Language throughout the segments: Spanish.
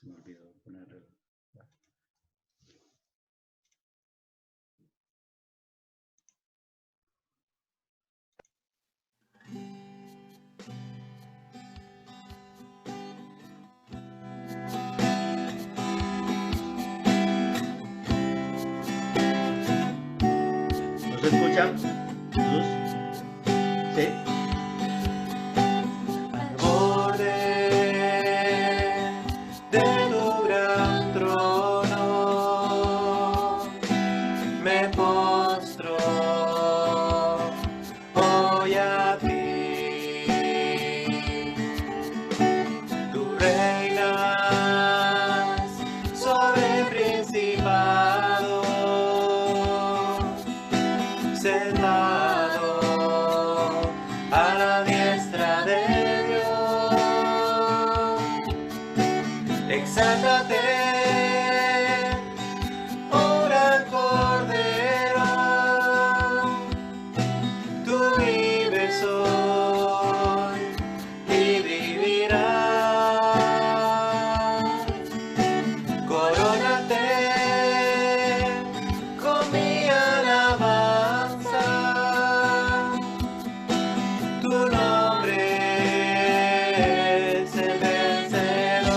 Se me olvidó ponerlo. ¿No se escucha? ¿Jesús? ¿Sí? Al borde de tu gran trono me postro hoy a ti. Tú reinas sobre principados, sentado a la diestra de Dios. Exáltate, oh gran Cordero, tú vives hoy y vivirás. Corónate con mi alabanza, tu nombre es el vencedor,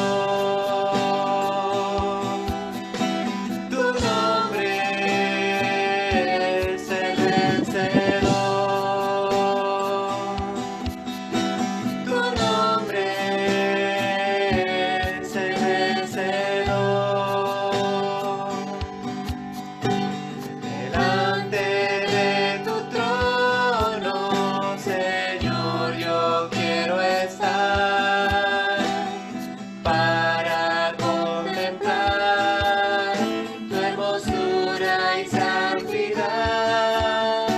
tu nombre es el vencedor, tu nombre es el vencedor. Delante de tu trono, Señor, yo quiero estar para contemplar tu hermosura y santidad.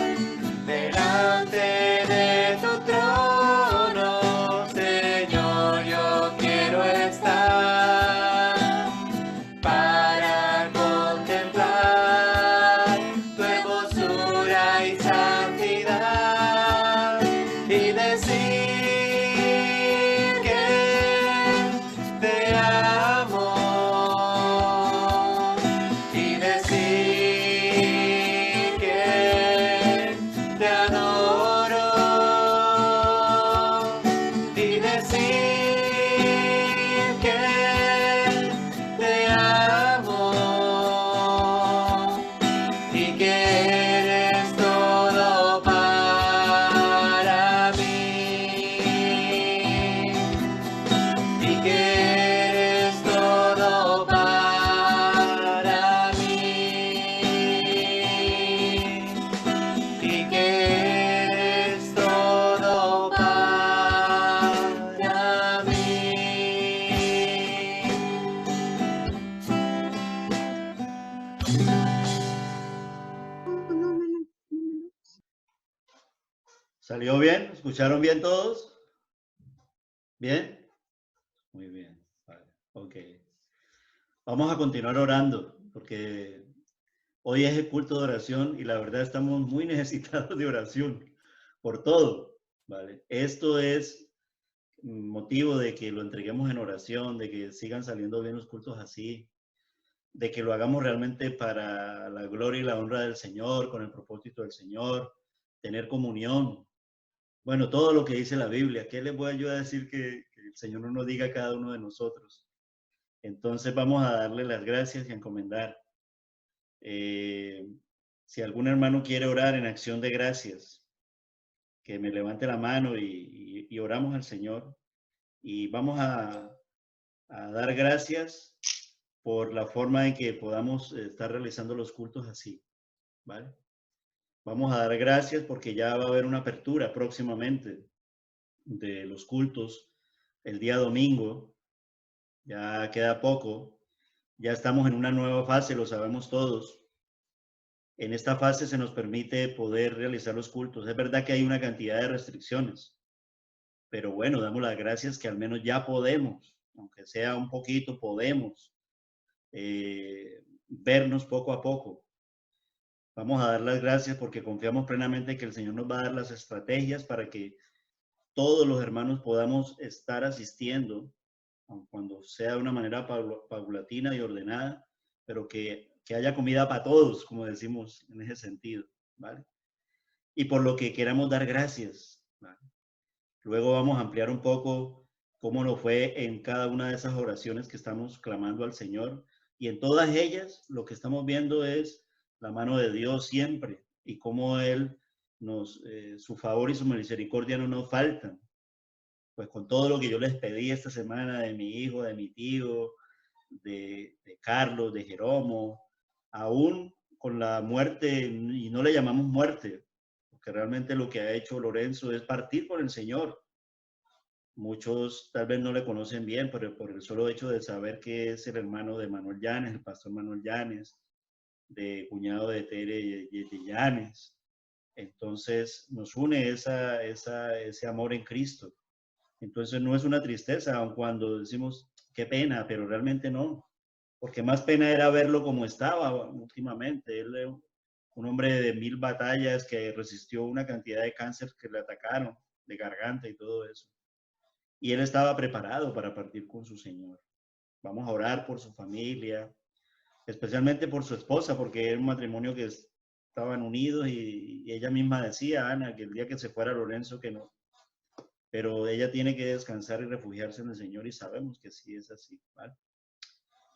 Delante de tu trono, Señor, yo quiero estar para contemplar tu hermosura y santidad y decir que te amo y decir que te adoro y decir que te amo y que eres todo para mí y que eres todo para mí y que eres todo para mí. ¿Salió bien? ¿Escucharon bien todos? ¿Bien? Muy bien. Vale. Ok. Vamos a continuar orando porque hoy es el culto de oración y la verdad estamos muy necesitados de oración por todo. ¿Vale? Esto es motivo de que lo entreguemos en oración, de que sigan saliendo bien los cultos así, de que lo hagamos realmente para la gloria y la honra del Señor, con el propósito del Señor, tener comunión. Bueno, todo lo que dice la Biblia. ¿Qué les voy yo a decir que el Señor no nos diga a cada uno de nosotros? Entonces vamos a darle las gracias y a encomendar. Si algún hermano quiere orar en acción de gracias, que me levante la mano y oramos al Señor. Y vamos a dar gracias por la forma en que podamos estar realizando los cultos así, ¿vale? Vamos a dar gracias porque ya va a haber una apertura próximamente de los cultos el día domingo. Ya queda poco. Ya estamos en una nueva fase, lo sabemos todos. En esta fase se nos permite poder realizar los cultos. Es verdad que hay una cantidad de restricciones, pero bueno, damos las gracias que al menos ya podemos, aunque sea un poquito, podemos vernos poco a poco. Vamos a dar las gracias porque confiamos plenamente que el Señor nos va a dar las estrategias para que todos los hermanos podamos estar asistiendo aun cuando sea de una manera paulatina y ordenada, pero que haya comida para todos, como decimos en ese sentido, ¿vale? Y por lo que queramos dar gracias, ¿vale? Luego vamos a ampliar un poco cómo nos fue en cada una de esas oraciones que estamos clamando al Señor. Y en todas ellas lo que estamos viendo es la mano de Dios siempre y cómo Él su favor y su misericordia no nos faltan. Pues con todo lo que yo les pedí esta semana de mi hijo, de mi tío, de Carlos, de Jeromo, aún con la muerte, y no le llamamos muerte, porque realmente lo que ha hecho Lorenzo es partir con el Señor. Muchos tal vez no le conocen bien, pero por el solo hecho de saber que es el hermano de Manuel Llanes, el pastor Manuel Llanes, de cuñado de Tere y de Llanes. Entonces nos une ese amor en Cristo. Entonces no es una tristeza, aun cuando decimos qué pena, pero realmente no, porque más pena era verlo como estaba últimamente. Él es un hombre de 1000 batallas que resistió una cantidad de cáncer que le atacaron, de garganta y todo eso. Y él estaba preparado para partir con su Señor. Vamos a orar por su familia, especialmente por su esposa, porque era un matrimonio que estaban unidos y ella misma decía, Ana, que el día que se fuera Lorenzo, que no, pero ella tiene que descansar y refugiarse en el Señor y sabemos que sí es así, ¿vale?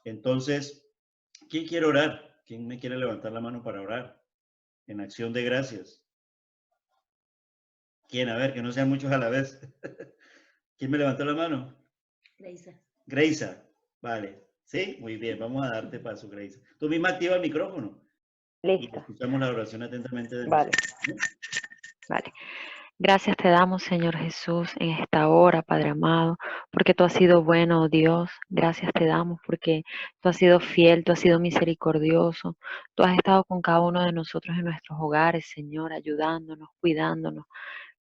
Entonces, ¿quién quiere orar? ¿Quién me quiere levantar la mano para orar? En acción de gracias. ¿Quién? A ver, que no sean muchos a la vez. ¿Quién me levantó la mano? Graisa. Graisa. Vale. Sí, muy bien. Vamos a darte paso, Graisa. Tú misma activa el micrófono y Listo. escuchamos la oración atentamente de Vale. nosotros. Vale. Gracias te damos, Señor Jesús, en esta hora, Padre amado, porque tú has sido bueno, oh Dios. Gracias te damos porque tú has sido fiel, tú has sido misericordioso. Tú has estado con cada uno de nosotros en nuestros hogares, Señor, ayudándonos, cuidándonos.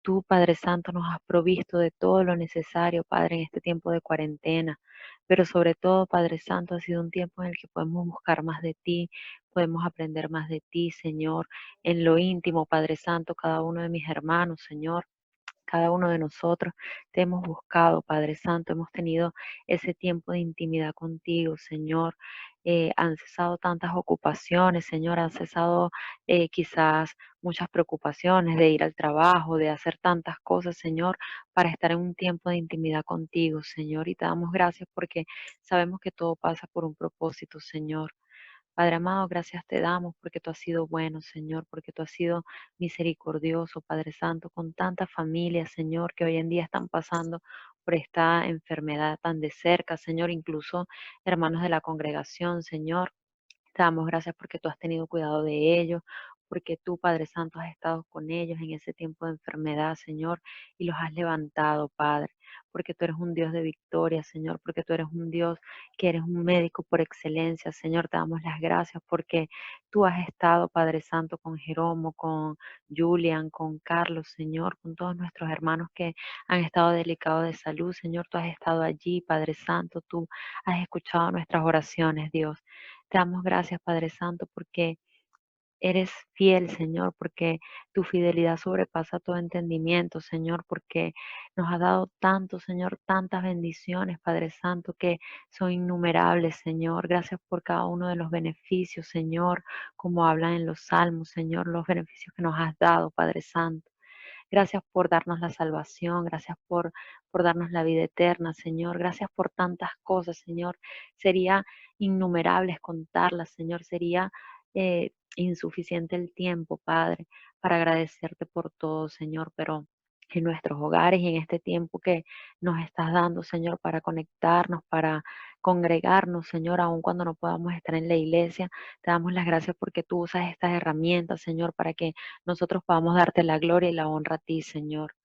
Tú, Padre Santo, nos has provisto de todo lo necesario, Padre, en este tiempo de cuarentena. Pero sobre todo, Padre Santo, ha sido un tiempo en el que podemos buscar más de ti, podemos aprender más de ti, Señor, en lo íntimo, Padre Santo, cada uno de mis hermanos, Señor. Cada uno de nosotros te hemos buscado, Padre Santo, hemos tenido ese tiempo de intimidad contigo, Señor. Han cesado tantas ocupaciones, Señor, han cesado quizás muchas preocupaciones de ir al trabajo, de hacer tantas cosas, Señor, para estar en un tiempo de intimidad contigo, Señor. Y te damos gracias porque sabemos que todo pasa por un propósito, Señor. Padre amado, gracias te damos porque tú has sido bueno, Señor, porque tú has sido misericordioso, Padre Santo, con tantas familias, Señor, que hoy en día están pasando por esta enfermedad tan de cerca, Señor, incluso hermanos de la congregación, Señor. Te damos gracias porque tú has tenido cuidado de ellos, porque tú, Padre Santo, has estado con ellos en ese tiempo de enfermedad, Señor, y los has levantado, Padre, porque tú eres un Dios de victoria, Señor, porque tú eres un Dios que eres un médico por excelencia, Señor. Te damos las gracias porque tú has estado, Padre Santo, con Jeromo, con Julian, con Carlos, Señor, con todos nuestros hermanos que han estado delicados de salud, Señor. Tú has estado allí, Padre Santo, tú has escuchado nuestras oraciones, Dios. Te damos gracias, Padre Santo, porque eres fiel, Señor, porque tu fidelidad sobrepasa todo entendimiento, Señor, porque nos has dado tanto, Señor, tantas bendiciones, Padre Santo, que son innumerables, Señor. Gracias por cada uno de los beneficios, Señor, como hablan en los salmos, Señor, los beneficios que nos has dado, Padre Santo. Gracias por darnos la salvación, gracias por darnos la vida eterna, Señor. Gracias por tantas cosas, Señor. Sería innumerables contarlas, Señor. Sería insuficiente el tiempo, Padre, para agradecerte por todo, Señor, pero en nuestros hogares y en este tiempo que nos estás dando, Señor, para conectarnos, para congregarnos, Señor, aun cuando no podamos estar en la iglesia, te damos las gracias porque tú usas estas herramientas, Señor, para que nosotros podamos darte la gloria y la honra a ti, Señor.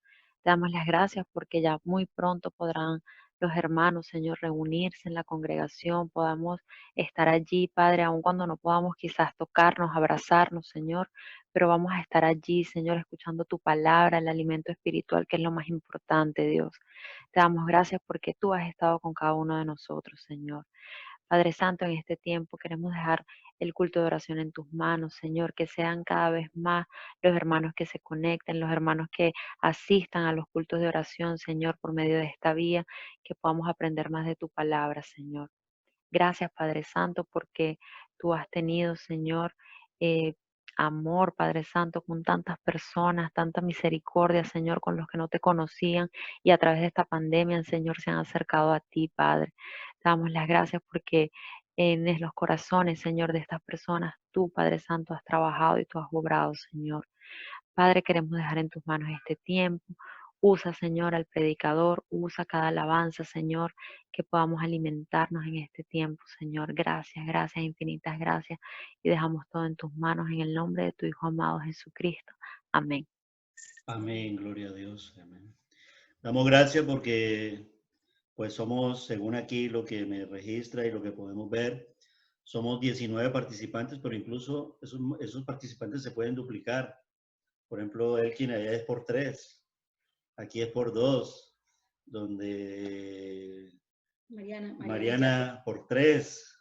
Te damos las gracias porque ya muy pronto podrán los hermanos, Señor, reunirse en la congregación, podamos estar allí, Padre, aun cuando no podamos quizás tocarnos, abrazarnos, Señor, pero vamos a estar allí, Señor, escuchando tu palabra, el alimento espiritual, que es lo más importante, Dios. Te damos gracias porque tú has estado con cada uno de nosotros, Señor. Padre Santo, en este tiempo queremos dejar el culto de oración en tus manos, Señor, que sean cada vez más los hermanos que se conecten, los hermanos que asistan a los cultos de oración, Señor, por medio de esta vía, que podamos aprender más de tu palabra, Señor. Gracias, Padre Santo, porque tú has tenido, Señor, eh, amor, Padre Santo, con tantas personas, tanta misericordia, Señor, con los que no te conocían y a través de esta pandemia, Señor, se han acercado a ti, Padre. Te damos las gracias porque en los corazones, Señor, de estas personas, tú, Padre Santo, has trabajado y tú has obrado, Señor. Padre, queremos dejar en tus manos este tiempo. Usa, Señor, al predicador, usa cada alabanza, Señor, que podamos alimentarnos en este tiempo, Señor. Gracias, gracias, infinitas gracias. Y dejamos todo en tus manos en el nombre de tu Hijo amado Jesucristo. Amén. Amén, gloria a Dios. Amén. Damos gracias porque pues somos, según aquí lo que me registra y lo que podemos ver, somos 19 participantes, pero incluso esos participantes se pueden duplicar. Por ejemplo, Elkin allá es por 3, aquí es por 2, donde Mariana por 3,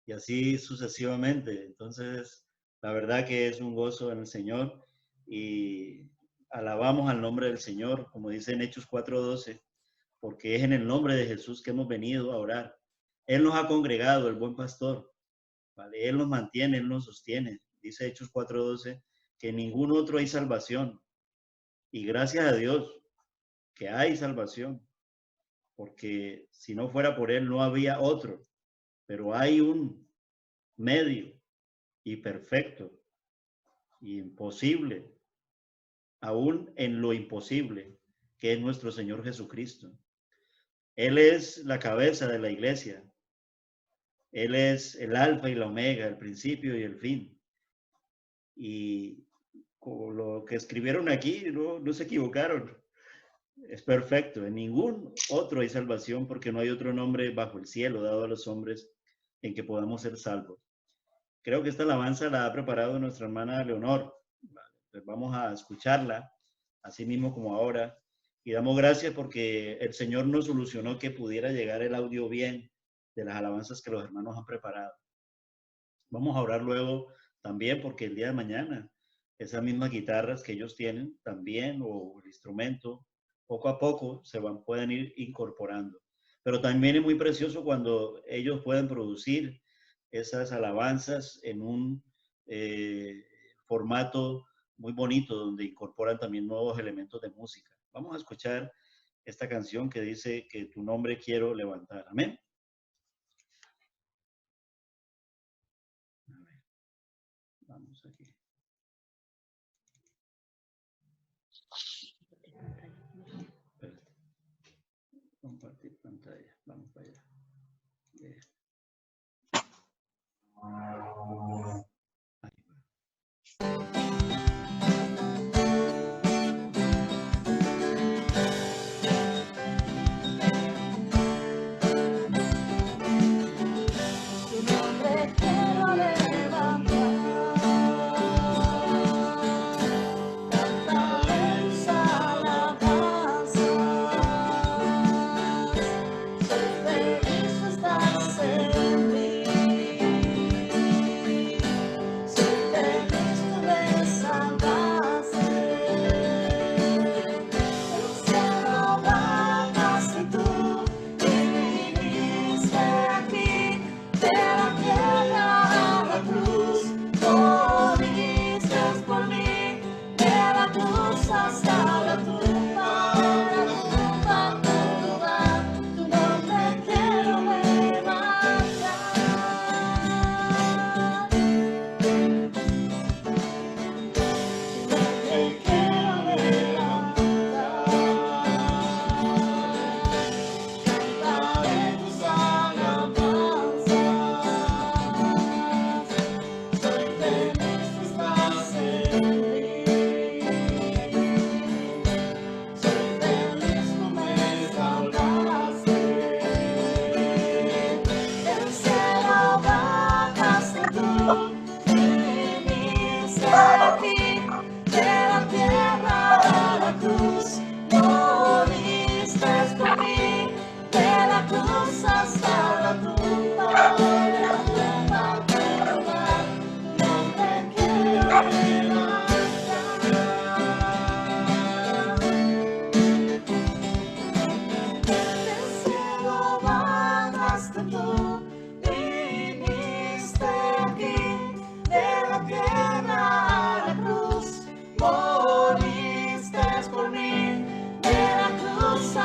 y así sucesivamente. Entonces, la verdad que es un gozo en el Señor y alabamos al nombre del Señor, como dice en Hechos 4:12, porque es en el nombre de Jesús que hemos venido a orar. Él nos ha congregado, el buen pastor, ¿vale? Él nos mantiene, Él nos sostiene. Dice Hechos 4:12 que en ningún otro hay salvación. Y gracias a Dios que hay salvación, porque si no fuera por Él no había otro. Pero hay un medio y perfecto, imposible, aún en lo imposible, que es nuestro Señor Jesucristo. Él es la cabeza de la iglesia. Él es el alfa y la omega, el principio y el fin. Y con lo que escribieron aquí, no se equivocaron. Es perfecto. En ningún otro hay salvación porque no hay otro nombre bajo el cielo dado a los hombres en que podamos ser salvos. Creo que esta alabanza la ha preparado nuestra hermana Leonor. Pues vamos a escucharla, así mismo como ahora. Y damos gracias porque el Señor nos solucionó que pudiera llegar el audio bien de las alabanzas que los hermanos han preparado. Vamos a orar luego también porque el día de mañana esas mismas guitarras que ellos tienen también, o el instrumento, poco a poco pueden ir incorporando. Pero también es muy precioso cuando ellos pueden producir esas alabanzas en un formato muy bonito donde incorporan también nuevos elementos de música. Vamos a escuchar esta canción que dice que tu nombre quiero levantar. Amén. Vamos aquí. Espérate. Compartir pantalla. Vamos para allá.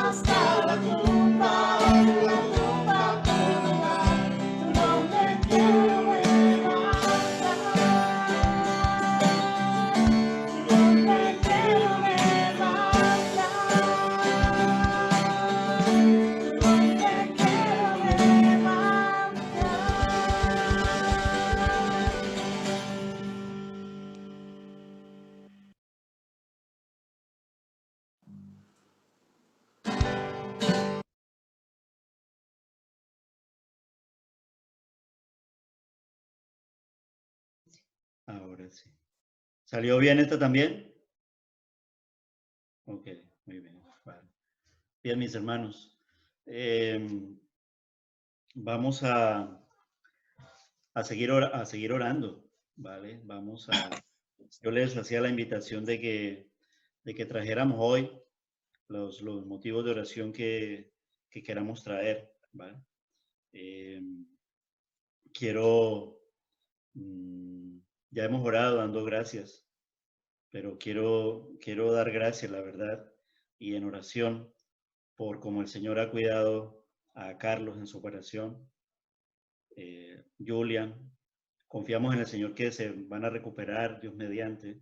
hasta la tumba tu nombre quiero levantar, tu nombre quiero levantar, tu nombre quiero levantar. Ahora sí. ¿Salió bien esta también? Ok, muy bien. Vale. Bien, mis hermanos. Vamos a seguir orando, ¿vale? Yo les hacía la invitación de que trajéramos hoy los motivos de oración que queramos traer, ¿vale? Quiero, ya hemos orado dando gracias, pero quiero dar gracias, la verdad, y en oración por cómo el Señor ha cuidado a Carlos en su operación, Julian. Confiamos en el Señor que se van a recuperar, Dios mediante.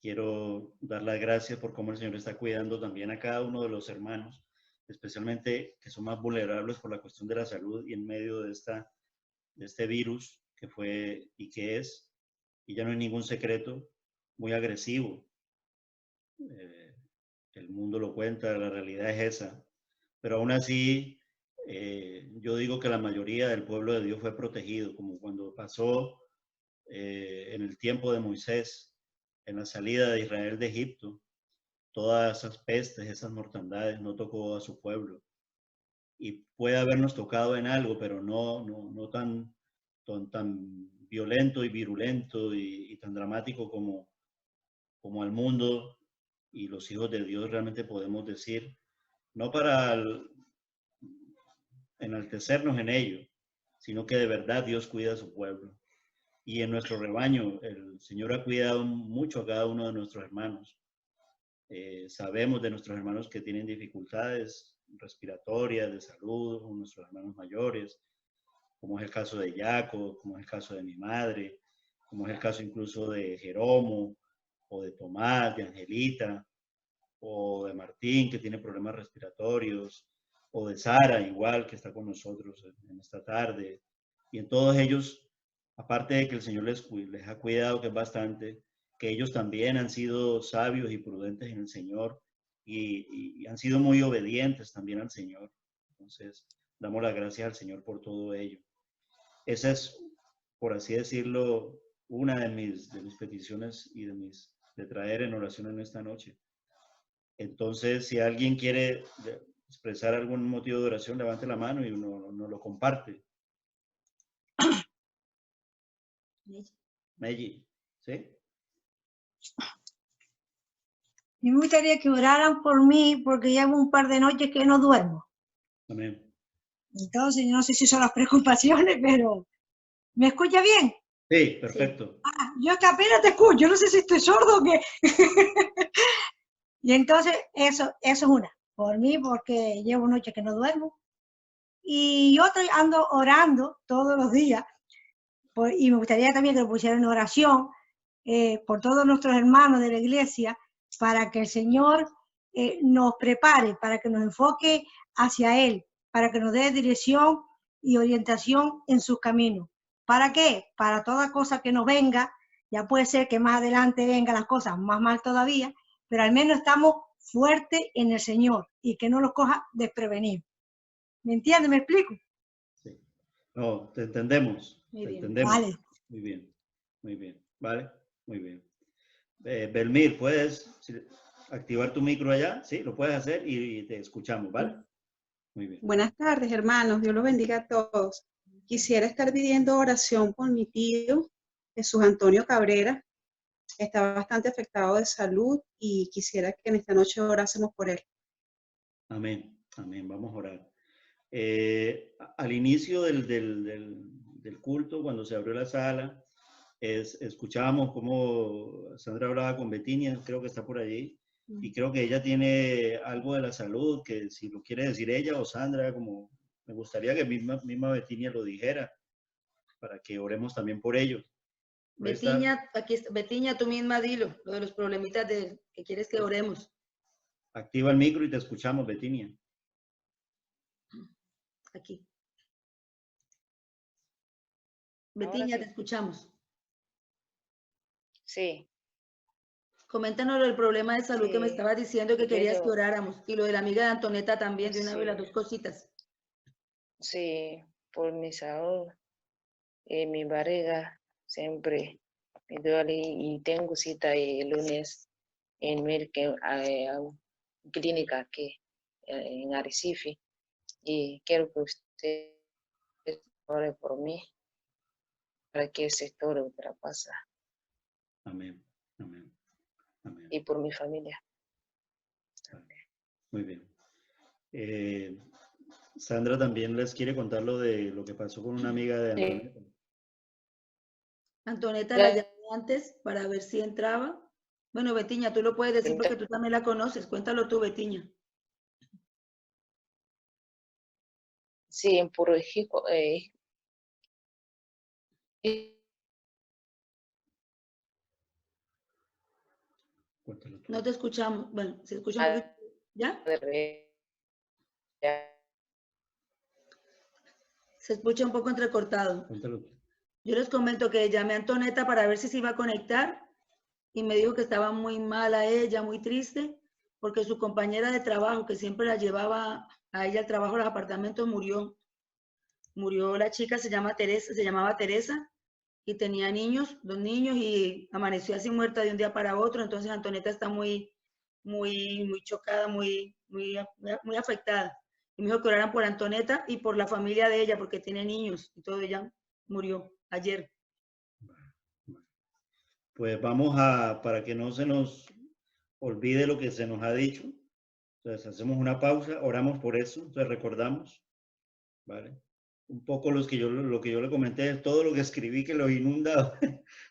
Quiero dar las gracias por cómo el Señor está cuidando también a cada uno de los hermanos, especialmente que son más vulnerables por la cuestión de la salud y en medio de este virus que fue y que es, y ya no hay ningún secreto, muy agresivo. El mundo lo cuenta, la realidad es esa. Pero aún así, yo digo que la mayoría del pueblo de Dios fue protegido, como cuando pasó en el tiempo de Moisés, en la salida de Israel de Egipto. Todas esas pestes, esas mortandades no tocó a su pueblo. Y puede habernos tocado en algo, pero no tan violento y virulento y tan dramático como al mundo y los hijos de Dios realmente podemos decir, no para enaltecernos en ello, sino que de verdad Dios cuida a su pueblo. Y en nuestro rebaño, el Señor ha cuidado mucho a cada uno de nuestros hermanos. Sabemos de nuestros hermanos que tienen dificultades respiratorias, de salud, o nuestros hermanos mayores, como es el caso de Jacob, como es el caso de mi madre, como es el caso incluso de Jeromo, o de Tomás, de Angelita, o de Martín, que tiene problemas respiratorios, o de Sara, igual, que está con nosotros en esta tarde. Y en todos ellos, aparte de que el Señor les ha cuidado, que es bastante, que ellos también han sido sabios y prudentes en el Señor y han sido muy obedientes también al Señor. Entonces, damos las gracias al Señor por todo ello. Esa es, por así decirlo, una de mis peticiones y de traer en oración en esta noche. Entonces, si alguien quiere expresar algún motivo de oración, levante la mano y uno lo comparte. Meji, ¿sí? Me gustaría que oraran por mí porque llevo un par de noches que no duermo. Amén. Entonces, no sé si son las preocupaciones, pero ¿me escucha bien? Sí, perfecto. Ah, yo hasta apenas te escucho, no sé si estoy sordo o qué. Y entonces, eso es una. Por mí, porque llevo noches que no duermo. Y yo ando orando todos los días. Y me gustaría también que lo pusieran en oración por todos nuestros hermanos de la iglesia, para que el Señor nos prepare, para que nos enfoque hacia Él, para que nos dé dirección y orientación en sus caminos. ¿Para qué? Para toda cosa que nos venga. Ya puede ser que más adelante vengan las cosas más mal todavía, pero al menos estamos fuertes en el Señor y que no nos coja desprevenidos. ¿Me entiendes? ¿Me explico? Sí. No, te entendemos. Muy te bien. entendemos. Vale. Muy bien. Muy bien. ¿Vale? Muy bien. Belmir, ¿puedes activar tu micro allá? Sí, lo puedes hacer y te escuchamos, ¿vale? Muy bien. Buenas tardes, hermanos. Dios los bendiga a todos. Quisiera estar pidiendo oración por mi tío, Jesús Antonio Cabrera. Está bastante afectado de salud y quisiera que en esta noche orásemos por él. Amén. Amén. Vamos a orar. Al inicio del culto, cuando se abrió la sala, escuchábamos cómo Sandra hablaba con Betinia, creo que está por allí, y creo que ella tiene algo de la salud, que si lo quiere decir ella o Sandra, como me gustaría que misma Betinia lo dijera, para que oremos también por ellos. Betinia, aquí está, Betinia, tú misma dilo, lo de los problemitas que quieres que oremos. Activa el micro y te escuchamos, Betinia. Aquí. Betinia, sí. te escuchamos. Sí, Coméntanos el problema de salud que me Sí. estabas diciendo que querías que Quiero- oráramos. Y lo de la amiga de Antoneta también, de una vez las Sí. dos cositas. sí, por mi salud, mi barriga siempre me duele y tengo cita el lunes en médica, clínica aquí en Arrecife y quiero que usted ore por mí para que ese todo ultrapasa Amén, amén, amén. y por mi familia. Muy bien. Sandra también les quiere contar lo de lo que pasó con una amiga de Antoneta. Antoneta la llamé antes para ver si entraba. Bueno, Betiña, tú lo puedes decir porque tú también la conoces. Cuéntalo tú, Betiña. Sí, en Purujico, Cuéntalo tú. No te escuchamos. Bueno, se escucha un poquito. ¿Ya? Se escucha un poco entrecortado. Cuéntalo tú. Yo les comento que llamé a Antoneta para ver si se iba a conectar y me dijo que estaba muy mala ella, muy triste, porque su compañera de trabajo, que siempre la llevaba a ella al trabajo, a los apartamentos, murió. Murió la chica, se llamaba Teresa, y tenía niños, 2 niños, y amaneció así muerta de un día para otro. Entonces Antoneta está muy chocada, muy afectada. Y me dijo que oraran por Antoneta y por la familia de ella, porque tiene niños y todo. Ella murió ayer. Pues para que no se nos olvide lo que se nos ha dicho, entonces hacemos una pausa, oramos por eso, entonces recordamos, ¿vale? Un poco lo que yo le comenté, todo lo que escribí que los inunda,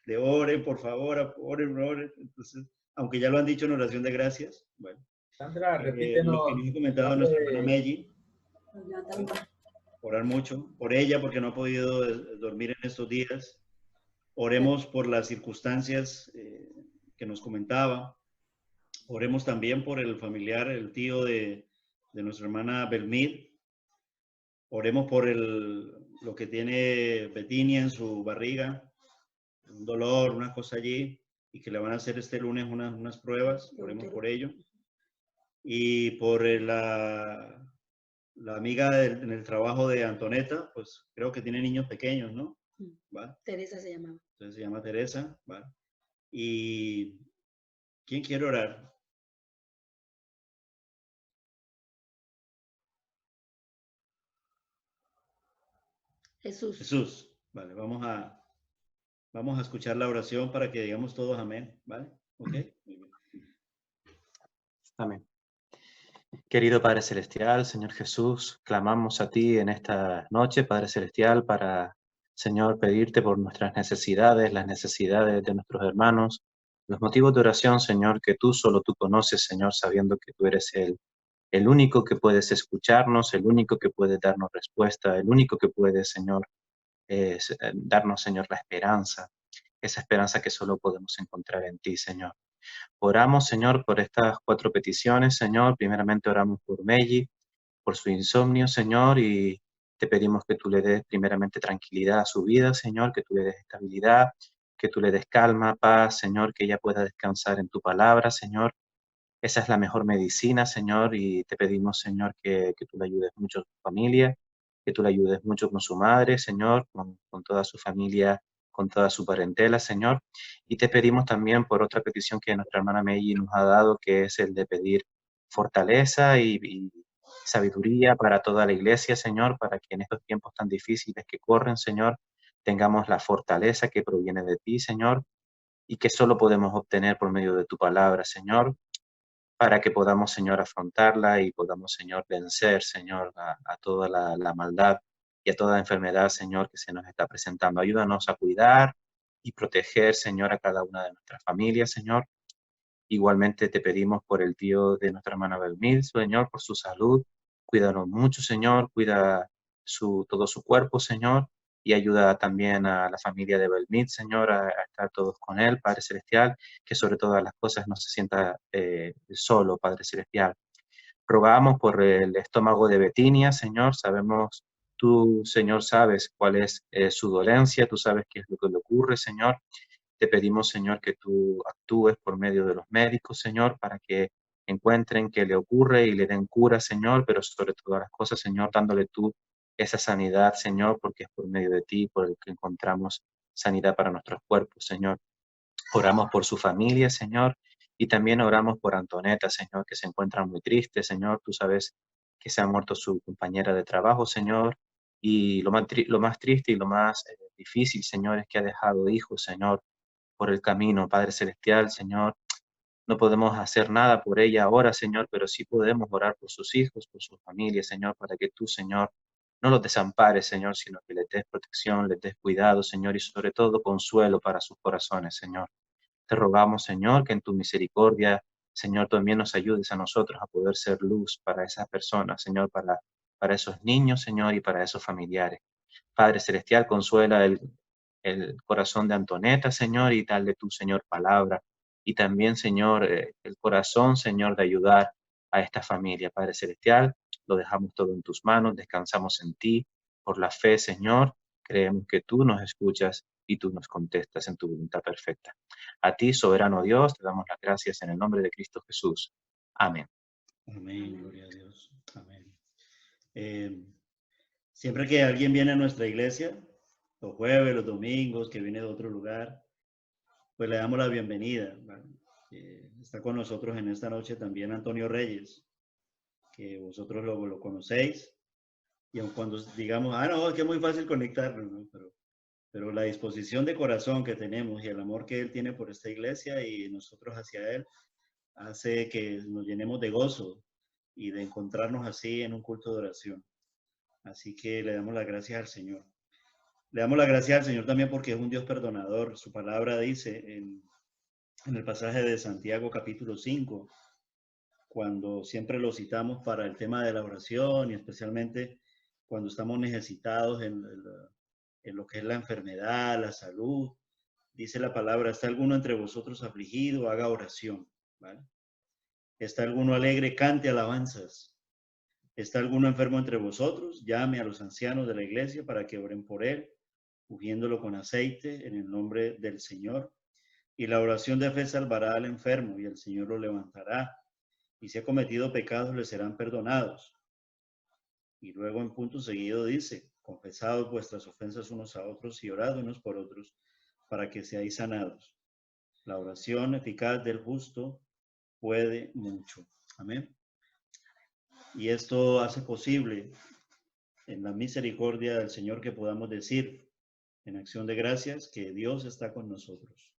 de oren, por favor, oren. Entonces, aunque ya lo han dicho en oración de gracias, bueno. Sandra, repítenos. Lo que nos ha comentado nuestra hermana Meji, orar mucho por ella porque no ha podido dormir en estos días. Oremos por las circunstancias que nos comentaba. Oremos también por el familiar, el tío de nuestra hermana Belmir. Oremos por lo que tiene Betinia en su barriga, un dolor, una cosa allí, y que le van a hacer este lunes unas pruebas. Oremos por ello. Y por la amiga en el trabajo de Antoneta, pues creo que tiene niños pequeños, ¿no? ¿Va? Teresa se llamaba. Entonces se llama Teresa, ¿va? ¿Y quién quiere orar? Jesús. Jesús, vale, vamos a escuchar la oración para que digamos todos amén, ¿vale? ¿Ok? Muy bien. Amén. Querido Padre Celestial, Señor Jesús, clamamos a ti en esta noche, Padre Celestial, para, Señor, pedirte por nuestras necesidades, las necesidades de nuestros hermanos, los motivos de oración, Señor, que solo tú conoces, Señor, sabiendo que tú eres el único que puedes escucharnos, el único que puede darnos respuesta, el único que puede, Señor, darnos, Señor, la esperanza, esa esperanza que solo podemos encontrar en ti, Señor. Oramos, Señor, por estas 4 peticiones, Señor. Primeramente oramos por Meji, por su insomnio, Señor, y te pedimos que tú le des primeramente tranquilidad a su vida, Señor, que tú le des estabilidad, que tú le des calma, paz, Señor, que ella pueda descansar en tu palabra, Señor. Esa es la mejor medicina, Señor, y te pedimos, Señor, que tú le ayudes mucho a su familia, que tú le ayudes mucho con su madre, Señor, con toda su familia, con toda su parentela, Señor. Y te pedimos también por otra petición que nuestra hermana Meiji nos ha dado, que es el de pedir fortaleza y sabiduría para toda la iglesia, Señor, para que en estos tiempos tan difíciles que corren, Señor, tengamos la fortaleza que proviene de ti, Señor, y que solo podemos obtener por medio de tu palabra, Señor, para que podamos, Señor, afrontarla y podamos, Señor, vencer, Señor, a toda la maldad y a toda enfermedad, Señor, que se nos está presentando. Ayúdanos a cuidar y proteger, Señor, a cada una de nuestras familias, Señor. Igualmente te pedimos por el tío de nuestra hermana Belmil, Señor, por su salud. Cuídanos mucho, Señor, cuida todo su cuerpo, Señor, y ayuda también a la familia de Belmil, Señor, a estar todos con él, Padre Celestial, que sobre todas las cosas no se sienta solo, Padre Celestial. Rogamos por el estómago de Betinia, Señor, sabemos, tú, Señor, sabes cuál es su dolencia, tú sabes qué es lo que le ocurre, Señor. Te pedimos, Señor, que tú actúes por medio de los médicos, Señor, para que encuentren qué le ocurre y le den cura, Señor, pero sobre todas las cosas, Señor, dándole tú esa sanidad, Señor, porque es por medio de ti por el que encontramos sanidad para nuestros cuerpos, Señor. Oramos por su familia, Señor, y también oramos por Antoneta, Señor, que se encuentra muy triste, Señor. Tú sabes que se ha muerto su compañera de trabajo, Señor, y lo más triste y lo más difícil, Señor, es que ha dejado hijos, Señor, por el camino, Padre Celestial, Señor. No podemos hacer nada por ella ahora, Señor, pero sí podemos orar por sus hijos, por su familia, Señor, para que tú, Señor, no los desampares, Señor, sino que les des protección, les des cuidado, Señor, y sobre todo consuelo para sus corazones, Señor. Te rogamos, Señor, que en tu misericordia, Señor, también nos ayudes a nosotros a poder ser luz para esas personas, Señor, para esos niños, Señor, y para esos familiares. Padre Celestial, consuela el corazón de Antoneta, Señor, y dale tu, Señor, palabra. Y también, Señor, el corazón, Señor, de ayudar a esta familia. Padre Celestial, lo dejamos todo en tus manos, descansamos en ti. Por la fe, Señor, creemos que tú nos escuchas y tú nos contestas en tu voluntad perfecta. A ti, soberano Dios, te damos las gracias en el nombre de Cristo Jesús. Amén. Amén, gloria a Dios. Amén. Siempre que alguien viene a nuestra iglesia, los jueves, los domingos, que viene de otro lugar, pues le damos la bienvenida. Está con nosotros en esta noche también Antonio Reyes, que vosotros lo conocéis. Y aun cuando digamos, no, es que es muy fácil conectarnos, ¿no? Pero la disposición de corazón que tenemos y el amor que él tiene por esta iglesia y nosotros hacia él, hace que nos llenemos de gozo y de encontrarnos así en un culto de oración. Así que le damos las gracias al Señor. Le damos las gracias al Señor también porque es un Dios perdonador. Su palabra dice en el pasaje de Santiago capítulo 5, cuando siempre lo citamos para el tema de la oración y especialmente cuando estamos necesitados en lo que es la enfermedad, la salud, dice la palabra, ¿está alguno entre vosotros afligido? Haga oración, ¿vale? ¿Está alguno alegre? Cante alabanzas. ¿Está alguno enfermo entre vosotros? Llame a los ancianos de la iglesia para que oren por él, ungiéndolo con aceite en el nombre del Señor. Y la oración de fe salvará al enfermo y el Señor lo levantará. Y si ha cometido pecados, le serán perdonados. Y luego en punto seguido dice, confesad vuestras ofensas unos a otros y orad unos por otros para que seáis sanados. La oración eficaz del justo puede mucho. Amén. Y esto hace posible en la misericordia del Señor que podamos decir en acción de gracias que Dios está con nosotros.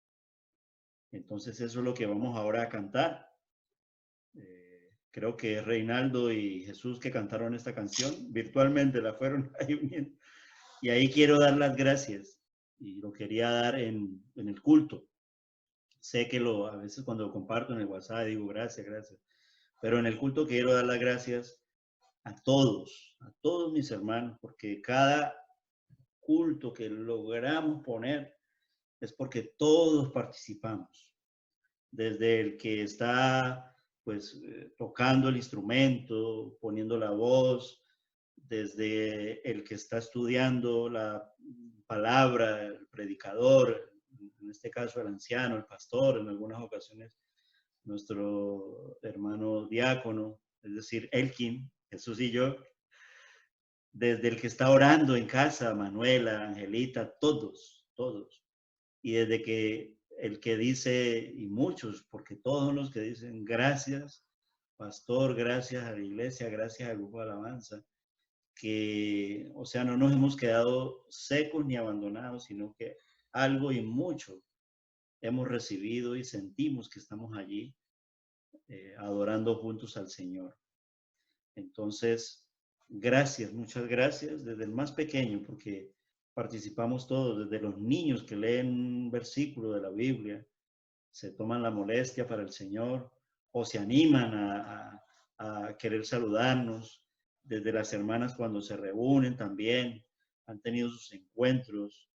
Entonces eso es lo que vamos ahora a cantar. Creo que Reinaldo y Jesús que cantaron esta canción, virtualmente la fueron ahí uniendo. Y ahí quiero dar las gracias. Y lo quería dar en el culto. Sé que a veces cuando lo comparto en el WhatsApp digo gracias, gracias. Pero en el culto quiero dar las gracias a todos mis hermanos, porque cada culto que logramos poner es porque todos participamos. Desde el que está pues tocando el instrumento, poniendo la voz, desde el que está estudiando la palabra, el predicador, en este caso el anciano, el pastor, en algunas ocasiones nuestro hermano diácono, es decir, Elkin, Jesús y yo, desde el que está orando en casa, Manuela, Angelita, todos. Y desde que el que dice, y muchos, porque todos los que dicen gracias, pastor, gracias a la iglesia, gracias al grupo de alabanza, que, o sea, no nos hemos quedado secos ni abandonados, sino que algo y mucho hemos recibido y sentimos que estamos allí adorando juntos al Señor. Entonces, gracias, muchas gracias, desde el más pequeño, porque participamos todos, desde los niños que leen un versículo de la Biblia, se toman la molestia para el Señor o se animan a querer saludarnos. Desde las hermanas cuando se reúnen también han tenido sus encuentros.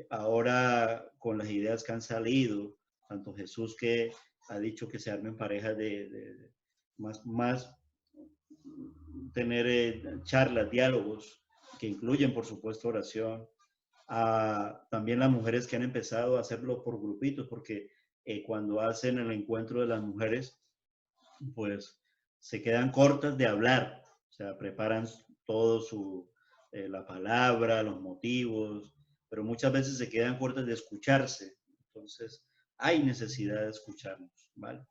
Ahora con las ideas que han salido, tanto Jesús que ha dicho que se armen parejas de más tener charlas, diálogos que incluyen por supuesto oración. También las mujeres que han empezado a hacerlo por grupitos, porque cuando hacen el encuentro de las mujeres, pues se quedan cortas de hablar, o sea, preparan todo la palabra, los motivos, pero muchas veces se quedan cortas de escucharse. Entonces, hay necesidad de escucharnos, ¿vale?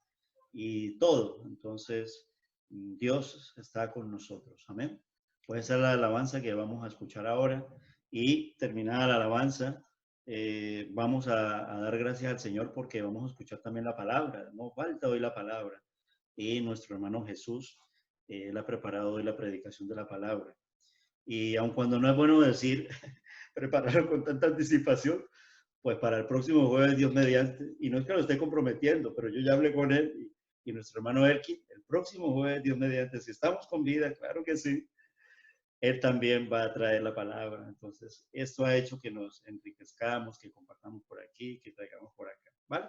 Y todo, entonces, Dios está con nosotros, amén. Pues esa es la alabanza que vamos a escuchar ahora, y terminada la alabanza, vamos a dar gracias al Señor porque vamos a escuchar también la palabra. No falta hoy la palabra, y nuestro hermano Jesús él ha preparado hoy la predicación de la palabra. Y aun cuando no es bueno decir prepararlo con tanta anticipación, pues para el próximo jueves, Dios mediante, y no es que lo esté comprometiendo, pero yo ya hablé con él y nuestro hermano Erkin, el próximo jueves, Dios mediante, si estamos con vida, claro que sí, él también va a traer la palabra. Entonces, esto ha hecho que nos enriquezcamos, que compartamos por aquí, que traigamos por acá, ¿vale?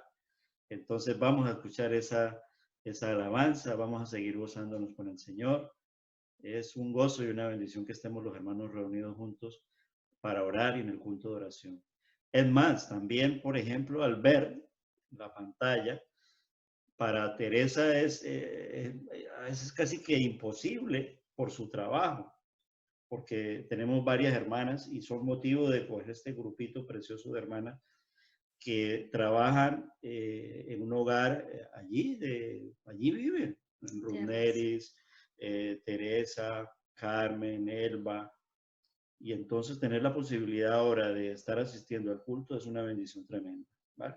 Entonces, vamos a escuchar esa alabanza, vamos a seguir gozándonos con el Señor. Es un gozo y una bendición que estemos los hermanos reunidos juntos para orar y en el culto de oración. Es más, también, por ejemplo, al ver la pantalla, para Teresa es casi que imposible por su trabajo, porque tenemos varias hermanas y son motivo de pues, este grupito precioso de hermanas que trabajan en un hogar allí viven, en Runeris, Teresa, Carmen, Elba, y entonces tener la posibilidad ahora de estar asistiendo al culto es una bendición tremenda, ¿vale?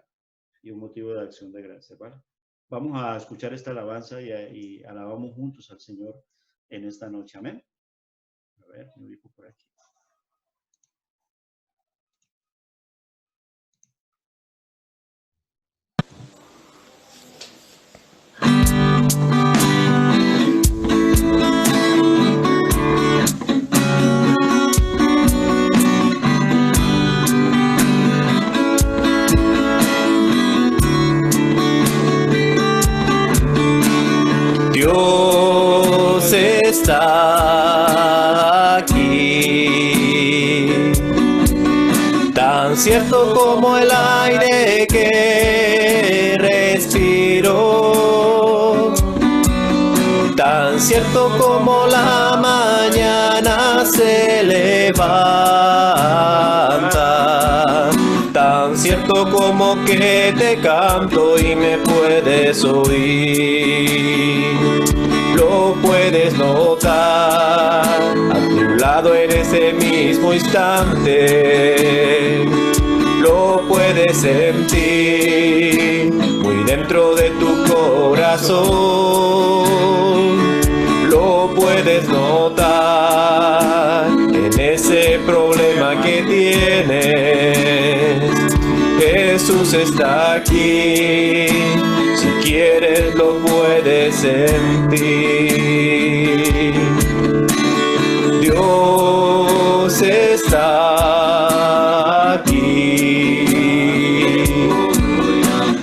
Y un motivo de acción de gracia, ¿vale? Vamos a escuchar esta alabanza y alabamos juntos al Señor en esta noche, amén. A ver, me ubico por aquí. Dios está aquí, tan cierto como el aire que respiro, tan cierto como la mañana se levanta, tan cierto como que te canto y me puedes oír. Lo puedes notar a tu lado en ese mismo instante. Lo puedes sentir muy dentro de tu corazón. Lo puedes notar en ese problema que tienes. Jesús está aquí, si quieres lo puedes sentir. Dios está aquí,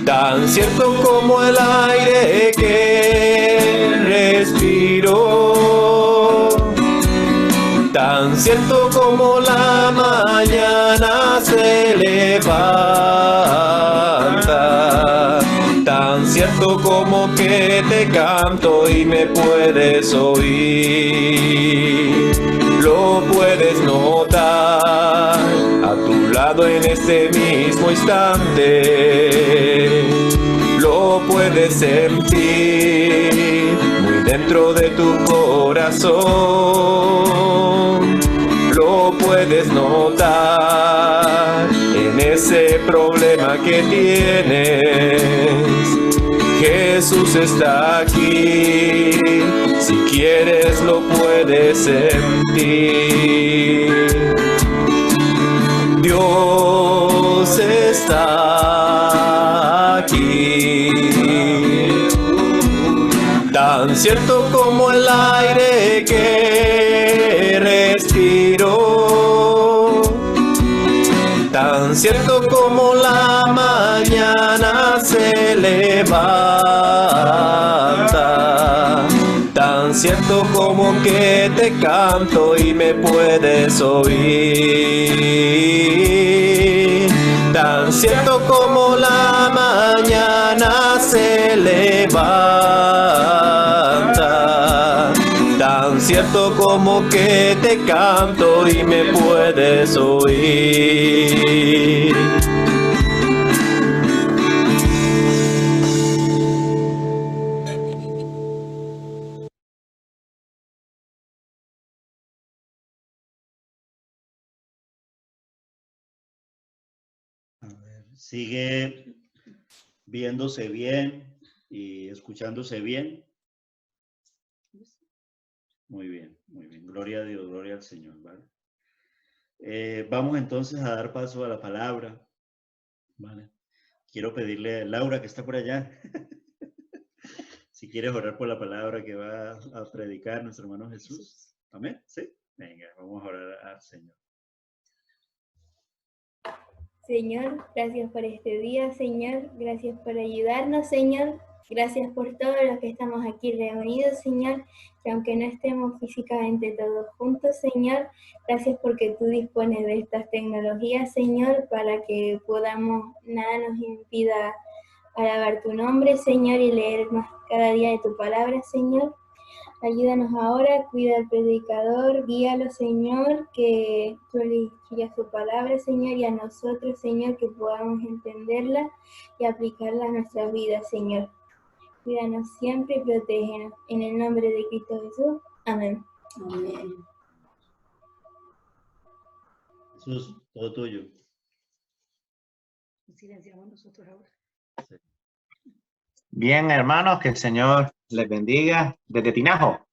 tan cierto como el aire que respiro, tan cierto como la mañana se levanta, tan cierto como que te canto y me puedes oír. Lo puedes notar a tu lado en este mismo instante. Lo puedes sentir muy dentro de tu corazón. Lo puedes notar en ese problema que tienes. Jesús está aquí, si quieres lo puedes sentir. Dios está tan cierto como el aire que respiro, tan cierto como la mañana se levanta, tan cierto como que te canto y me puedes oír, tan cierto como la mañana se levanta, tan cierto como que te canto y me puedes oír. Sigue viéndose bien y escuchándose bien. Muy bien, muy bien. Gloria a Dios, gloria al Señor, ¿vale? Vamos entonces a dar paso a la palabra, ¿vale? Quiero pedirle a Laura, que está por allá, si quieres orar por la palabra que va a predicar nuestro hermano Jesús. ¿Amén? ¿Sí? Venga, vamos a orar al Señor. Señor, gracias por este día, Señor. Gracias por ayudarnos, Señor. Gracias por todos los que estamos aquí reunidos, Señor. Que aunque no estemos físicamente todos juntos, Señor, gracias porque tú dispones de estas tecnologías, Señor, para que podamos, nada nos impida alabar tu nombre, Señor, y leer más cada día de tu palabra, Señor. Ayúdanos ahora, cuida al predicador, guíalo, Señor, que tú le instruyas su palabra, Señor, y a nosotros, Señor, que podamos entenderla y aplicarla a nuestras vidas, Señor. Cuídanos siempre y protégenos. En el nombre de Cristo Jesús. Amén. Amén. Jesús, todo tuyo. Silenciamos nosotros ahora. Sí. Bien, hermanos, que el Señor les bendiga. Desde Tinajo,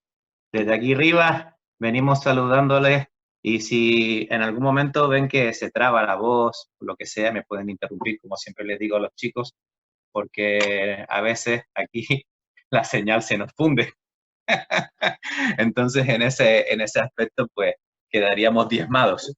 desde aquí arriba, venimos saludándoles. Y si en algún momento ven que se traba la voz, lo que sea, me pueden interrumpir, como siempre les digo a los chicos, porque a veces aquí la señal se nos funde. Entonces, en ese aspecto, pues, quedaríamos diezmados.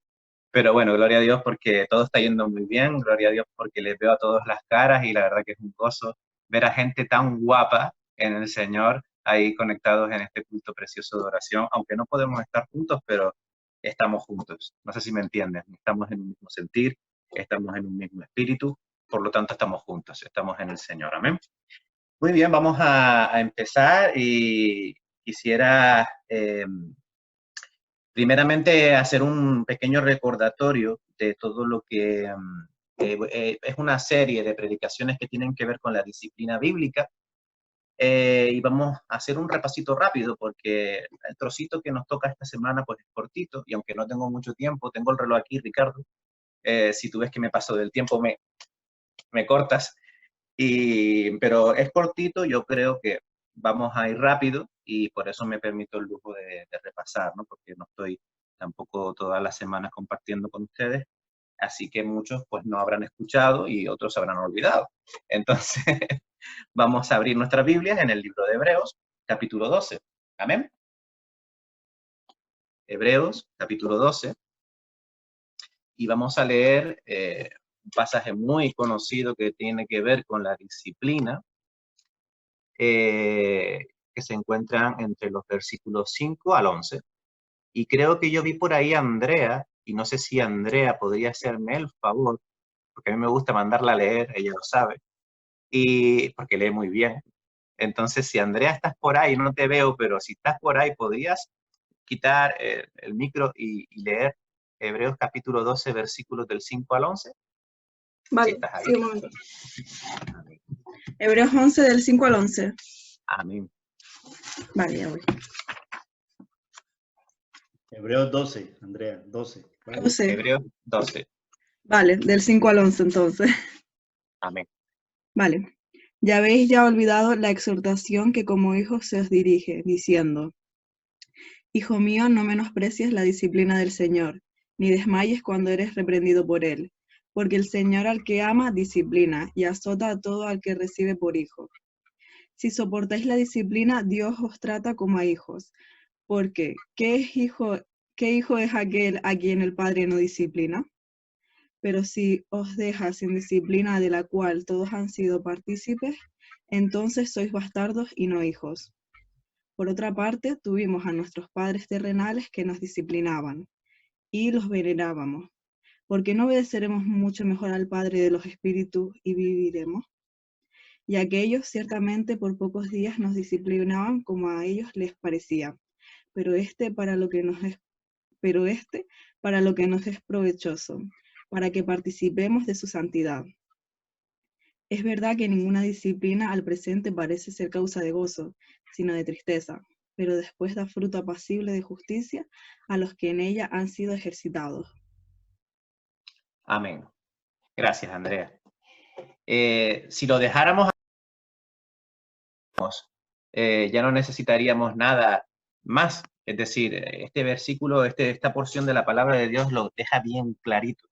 Pero bueno, gloria a Dios porque todo está yendo muy bien. Gloria a Dios porque les veo a todos las caras y la verdad que es un gozo ver a gente tan guapa en el Señor ahí conectados en este culto precioso de oración, aunque no podemos estar juntos, pero estamos juntos. No sé si me entienden. Estamos en un mismo sentir, estamos en un mismo espíritu, por lo tanto estamos juntos, estamos en el Señor. Amén. Muy bien, vamos a empezar y quisiera primeramente hacer un pequeño recordatorio de todo lo que es una serie de predicaciones que tienen que ver con la disciplina bíblica. Y vamos a hacer un repasito rápido porque el trocito que nos toca esta semana pues es cortito y aunque no tengo mucho tiempo, tengo el reloj aquí, Ricardo. Si tú ves que me paso del tiempo, me cortas. Pero es cortito, yo creo que vamos a ir rápido y por eso me permito el lujo de repasar, ¿no? Porque no estoy tampoco todas las semanas compartiendo con ustedes, así que muchos pues no habrán escuchado y otros se habrán olvidado. Entonces, vamos a abrir nuestras Biblias en el libro de Hebreos, capítulo 12. Amén. Hebreos, capítulo 12. Y vamos a leer un pasaje muy conocido que tiene que ver con la disciplina, que se encuentran entre los versículos 5 al 11. Y creo que yo vi por ahí a Andrea, y no sé si Andrea podría hacerme el favor, porque a mí me gusta mandarla a leer, ella lo sabe, y porque lee muy bien. Entonces, si Andrea estás por ahí, no te veo, pero si estás por ahí, ¿podrías quitar el micro y leer Hebreos capítulo 12, versículos del 5 al 11? Vale, Si estás ahí. sí, un momento. Hebreos 11 del 5 al 11. Amén. Vale, ya voy. Hebreos 12, Andrea, 12. ¿Vale? 12. Hebreos 12. Vale, del 5 al 11 entonces. Amén. Vale. Ya habéis ya olvidado la exhortación que como hijos se os dirige, diciendo: Hijo mío, no menosprecies la disciplina del Señor, ni desmayes cuando eres reprendido por Él, porque el Señor al que ama disciplina y azota a todo al que recibe por hijo. Si soportáis la disciplina, Dios os trata como a hijos. Porque, ¿qué hijo es aquel a quien el Padre no disciplina? Pero si os deja sin disciplina de la cual todos han sido partícipes, entonces sois bastardos y no hijos. Por otra parte, tuvimos a nuestros padres terrenales que nos disciplinaban, y los venerábamos. ¿Por qué no obedeceremos mucho mejor al Padre de los Espíritus y viviremos? Y aquellos ciertamente por pocos días nos disciplinaban como a ellos les parecía, pero este para lo que nos es provechoso, para que participemos de su santidad. Es verdad que ninguna disciplina al presente parece ser causa de gozo, sino de tristeza, pero después da fruto apacible de justicia a los que en ella han sido ejercitados. Amén. Gracias, Andrea. Si lo dejáramos, ya no necesitaríamos nada más. Es decir, este versículo, esta porción de la palabra de Dios lo deja bien clarito.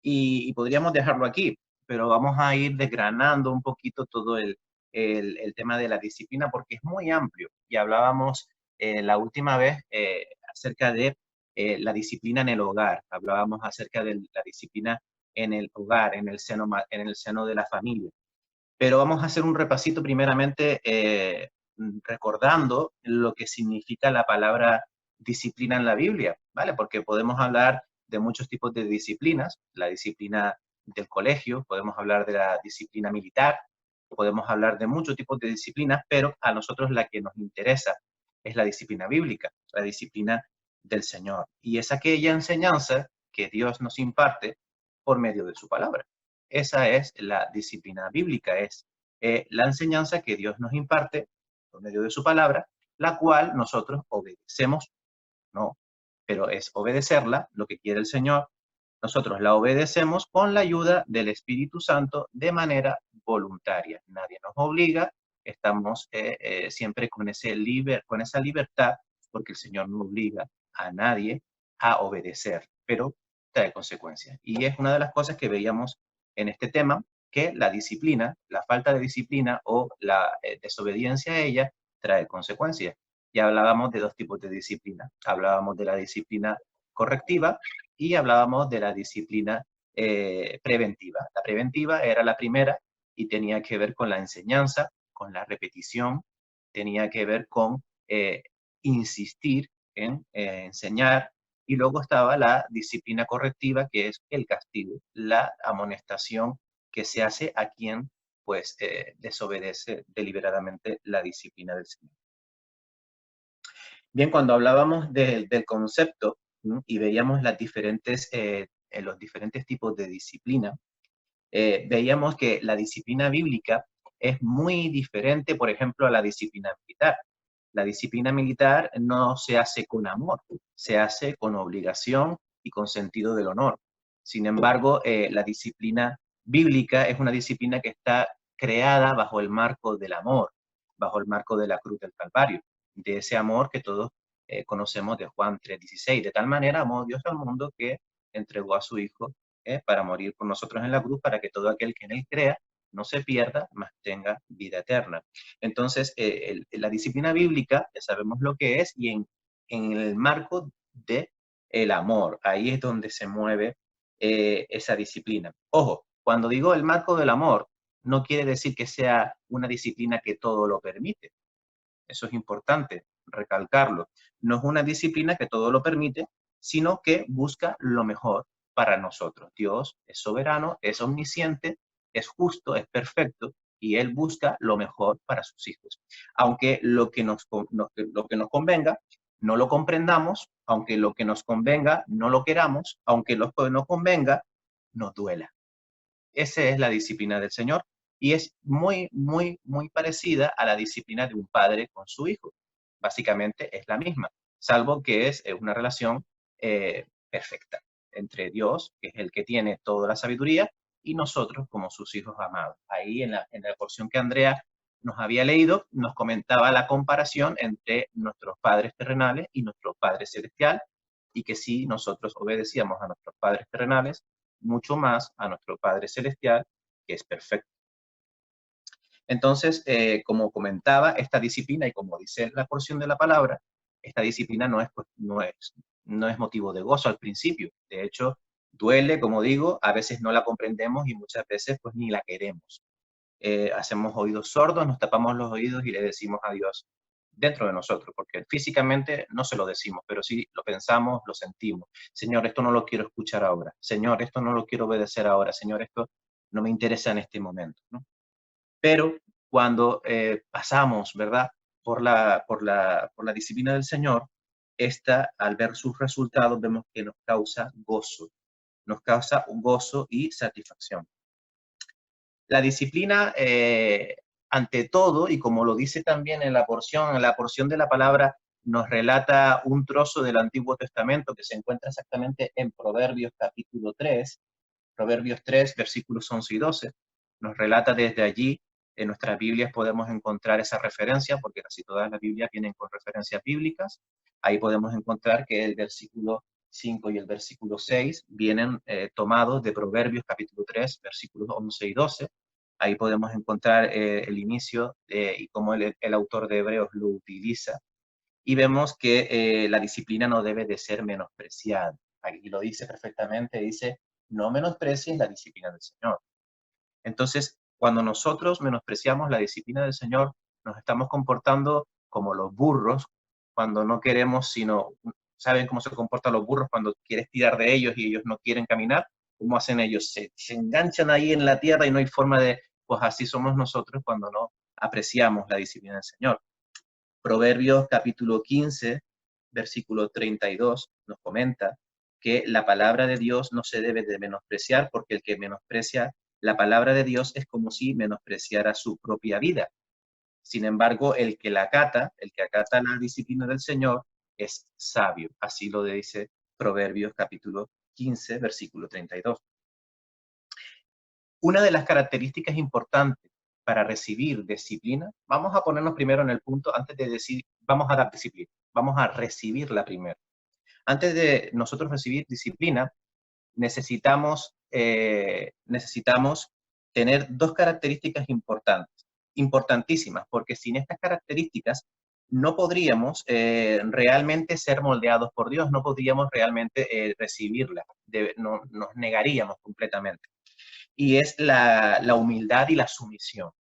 Y podríamos dejarlo aquí, pero vamos a ir desgranando un poquito todo el tema de la disciplina porque es muy amplio. Y hablábamos la última vez acerca de la disciplina en el hogar. Hablábamos acerca de la disciplina en el hogar, en el seno de la familia. Pero vamos a hacer un repasito primeramente recordando lo que significa la palabra disciplina en la Biblia, ¿vale? Porque podemos hablar de muchos tipos de disciplinas, la disciplina del colegio, podemos hablar de la disciplina militar, podemos hablar de muchos tipos de disciplinas, pero a nosotros la que nos interesa es la disciplina bíblica, la disciplina del Señor. Y es aquella enseñanza que Dios nos imparte por medio de su palabra. Esa es la disciplina bíblica, es la enseñanza que Dios nos imparte por medio de su palabra, la cual nosotros obedecemos, no, pero es obedecerla, lo que quiere el Señor. Nosotros la obedecemos con la ayuda del Espíritu Santo de manera voluntaria. Nadie nos obliga, estamos siempre con esa libertad, porque el Señor no obliga a nadie a obedecer, pero trae consecuencias. Y es una de las cosas que veíamos en este tema, que la disciplina, la falta de disciplina o la desobediencia a ella trae consecuencias. Ya hablábamos de dos tipos de disciplina. Hablábamos de la disciplina correctiva y hablábamos de la disciplina preventiva. La preventiva era la primera y tenía que ver con la enseñanza, con la repetición, tenía que ver con insistir en enseñar, y luego estaba la disciplina correctiva, que es el castigo, la amonestación que se hace a quien pues desobedece deliberadamente la disciplina del Señor. Bien, cuando hablábamos del concepto y veíamos los diferentes tipos de disciplina, veíamos que la disciplina bíblica es muy diferente, por ejemplo, a la disciplina militar. La disciplina militar no se hace con amor, se hace con obligación y con sentido del honor. Sin embargo, la disciplina bíblica es una disciplina que está creada bajo el marco del amor, bajo el marco de la cruz del Calvario, de ese amor que todos conocemos de Juan 3:16. De tal manera amó Dios al mundo que entregó a su Hijo para morir por nosotros en la cruz, para que todo aquel que en él crea no se pierda, mas tenga vida eterna. Entonces, la disciplina bíblica, ya sabemos lo que es, y en el marco del amor, ahí es donde se mueve esa disciplina. Ojo, cuando digo el marco del amor, no quiere decir que sea una disciplina que todo lo permite. Eso es importante recalcarlo. No es una disciplina que todo lo permite, sino que busca lo mejor para nosotros. Dios es soberano, es omnisciente, es justo, es perfecto, y Él busca lo mejor para sus hijos. Aunque lo que nos convenga no lo comprendamos, aunque lo que nos convenga no lo queramos, aunque lo que nos convenga nos duela. Esa es la disciplina del Señor y es muy, muy, muy parecida a la disciplina de un padre con su hijo. Básicamente es la misma, salvo que es una relación perfecta entre Dios, que es el que tiene toda la sabiduría, y nosotros como sus hijos amados. Ahí en la porción que Andrea nos había leído, nos comentaba la comparación entre nuestros padres terrenales y nuestro Padre Celestial, y que si nosotros obedecíamos a nuestros padres terrenales, mucho más a nuestro Padre Celestial, que es perfecto. Entonces, como comentaba, esta disciplina, y como dice la porción de la palabra, esta disciplina no es motivo de gozo al principio. De hecho, duele, como digo, a veces no la comprendemos y muchas veces pues ni la queremos. Hacemos oídos sordos, nos tapamos los oídos y le decimos a Dios dentro de nosotros, porque físicamente no se lo decimos, pero sí lo pensamos, lo sentimos. Señor, esto no lo quiero escuchar ahora. Señor, esto no lo quiero obedecer ahora. Señor, esto no me interesa en este momento, ¿no? Pero cuando pasamos, ¿verdad?, por la disciplina del Señor, esta, al ver sus resultados, vemos que nos causa un gozo y satisfacción. La disciplina, ante todo, y como lo dice también en la porción de la palabra, nos relata un trozo del Antiguo Testamento que se encuentra exactamente en Proverbios capítulo 3, Proverbios 3, versículos 11 y 12. Nos relata desde allí, en nuestras Biblias podemos encontrar esa referencia, porque casi todas las Biblias vienen con referencias bíblicas. Ahí podemos encontrar que el versículo 5 y el versículo 6 vienen tomados de Proverbios capítulo 3, versículos 11 y 12. Ahí podemos encontrar el inicio y cómo el autor de Hebreos lo utiliza. Y vemos que la disciplina no debe de ser menospreciada. Aquí lo dice perfectamente, dice, no menosprecies la disciplina del Señor. Entonces, cuando nosotros menospreciamos la disciplina del Señor, nos estamos comportando como los burros, cuando no queremos, sino, ¿saben cómo se comportan los burros cuando quieres tirar de ellos y ellos no quieren caminar? ¿Cómo hacen ellos? Se enganchan ahí en la tierra y no hay forma de, pues así somos nosotros cuando no apreciamos la disciplina del Señor. Proverbios capítulo 15, versículo 32, nos comenta que la palabra de Dios no se debe de menospreciar, porque el que menosprecia la palabra de Dios es como si menospreciara su propia vida. Sin embargo, el que acata la disciplina del Señor, es sabio. Así lo dice Proverbios capítulo 15, versículo 32. Una de las características importantes para recibir disciplina, vamos a ponernos primero en el punto, antes de decir, vamos a dar disciplina, vamos a recibirla primero. Antes de nosotros recibir disciplina, necesitamos tener dos características importantísimas, porque sin estas características no podríamos realmente ser moldeados por Dios, no podríamos realmente recibirla, nos negaríamos completamente. Y es la humildad y la sumisión.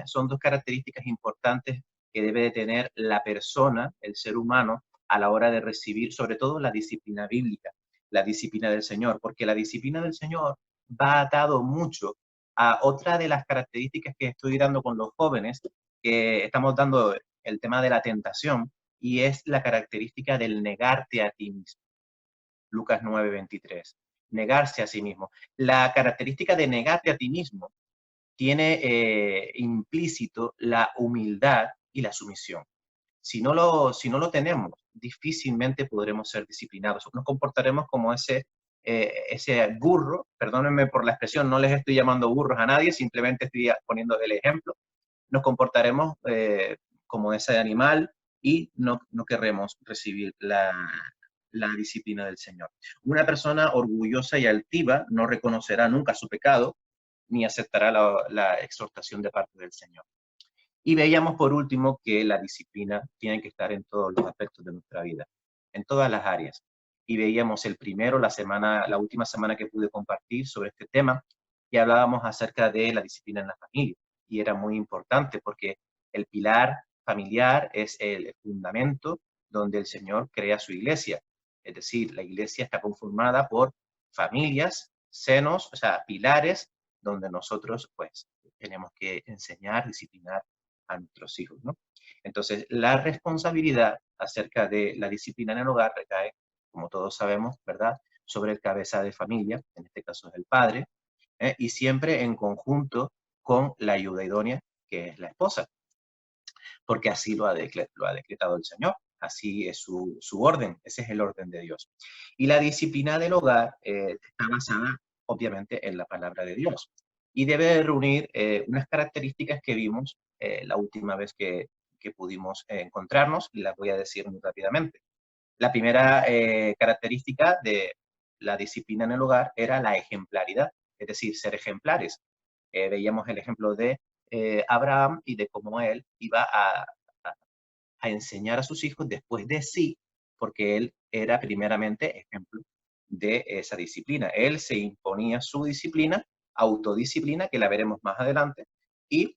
Son dos características importantes que debe de tener la persona, el ser humano, a la hora de recibir, sobre todo la disciplina bíblica, la disciplina del Señor, porque la disciplina del Señor va atado mucho a otra de las características que estoy dando con los jóvenes, que estamos dando el tema de la tentación, y es la característica del negarte a ti mismo. Lucas 9:23. Negarse a sí mismo. La característica de negarte a ti mismo tiene implícito la humildad y la sumisión. Si no lo tenemos, difícilmente podremos ser disciplinados. Nos comportaremos como ese burro, perdónenme por la expresión, no les estoy llamando burros a nadie, simplemente estoy poniendo el ejemplo. Nos comportaremos como ese animal y no querremos recibir la disciplina del Señor. Una persona orgullosa y altiva no reconocerá nunca su pecado, ni aceptará la exhortación de parte del Señor. Y veíamos por último que la disciplina tiene que estar en todos los aspectos de nuestra vida, en todas las áreas. Y veíamos el primero, la última semana que pude compartir sobre este tema, y hablábamos acerca de la disciplina en la familia. Y era muy importante porque el pilar familiar es el fundamento donde el Señor crea su iglesia. Es decir, la iglesia está conformada por familias, senos, o sea, pilares, donde nosotros pues tenemos que enseñar, disciplinar a nuestros hijos, ¿no? Entonces, la responsabilidad acerca de la disciplina en el hogar recae, como todos sabemos, ¿verdad?, sobre el cabeza de familia, en este caso es el padre, y siempre en conjunto con la ayuda idónea, que es la esposa, porque así lo ha decretado el Señor, así es su orden, ese es el orden de Dios. Y la disciplina del hogar está basada, obviamente, en la palabra de Dios, y debe reunir unas características que vimos la última vez que pudimos encontrarnos, y las voy a decir muy rápidamente. La primera característica de la disciplina en el hogar era la ejemplaridad, es decir, ser ejemplares. Veíamos el ejemplo de Abraham y de cómo él iba a enseñar a sus hijos después de sí, porque él era primeramente ejemplo de esa disciplina. Él se imponía su disciplina, autodisciplina, que la veremos más adelante, y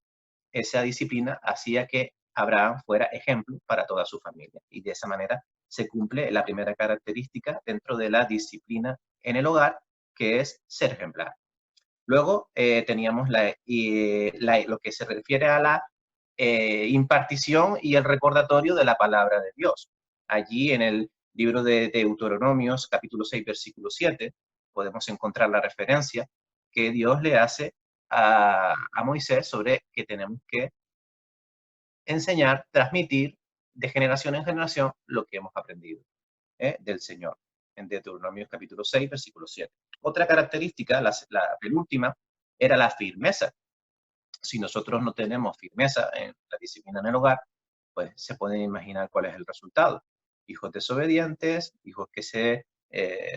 esa disciplina hacía que Abraham fuera ejemplo para toda su familia. Y de esa manera se cumple la primera característica dentro de la disciplina en el hogar, que es ser ejemplar. Luego teníamos lo que se refiere a la impartición y el recordatorio de la palabra de Dios. Allí en el libro de Deuteronomios, capítulo 6, versículo 7, podemos encontrar la referencia que Dios le hace a Moisés sobre que tenemos que enseñar, transmitir de generación en generación lo que hemos aprendido del Señor, en Deuteronomios capítulo 6, versículo 7. Otra característica, la penúltima, era la firmeza. Si nosotros no tenemos firmeza en la disciplina en el hogar, pues se pueden imaginar cuál es el resultado. Hijos desobedientes, hijos que se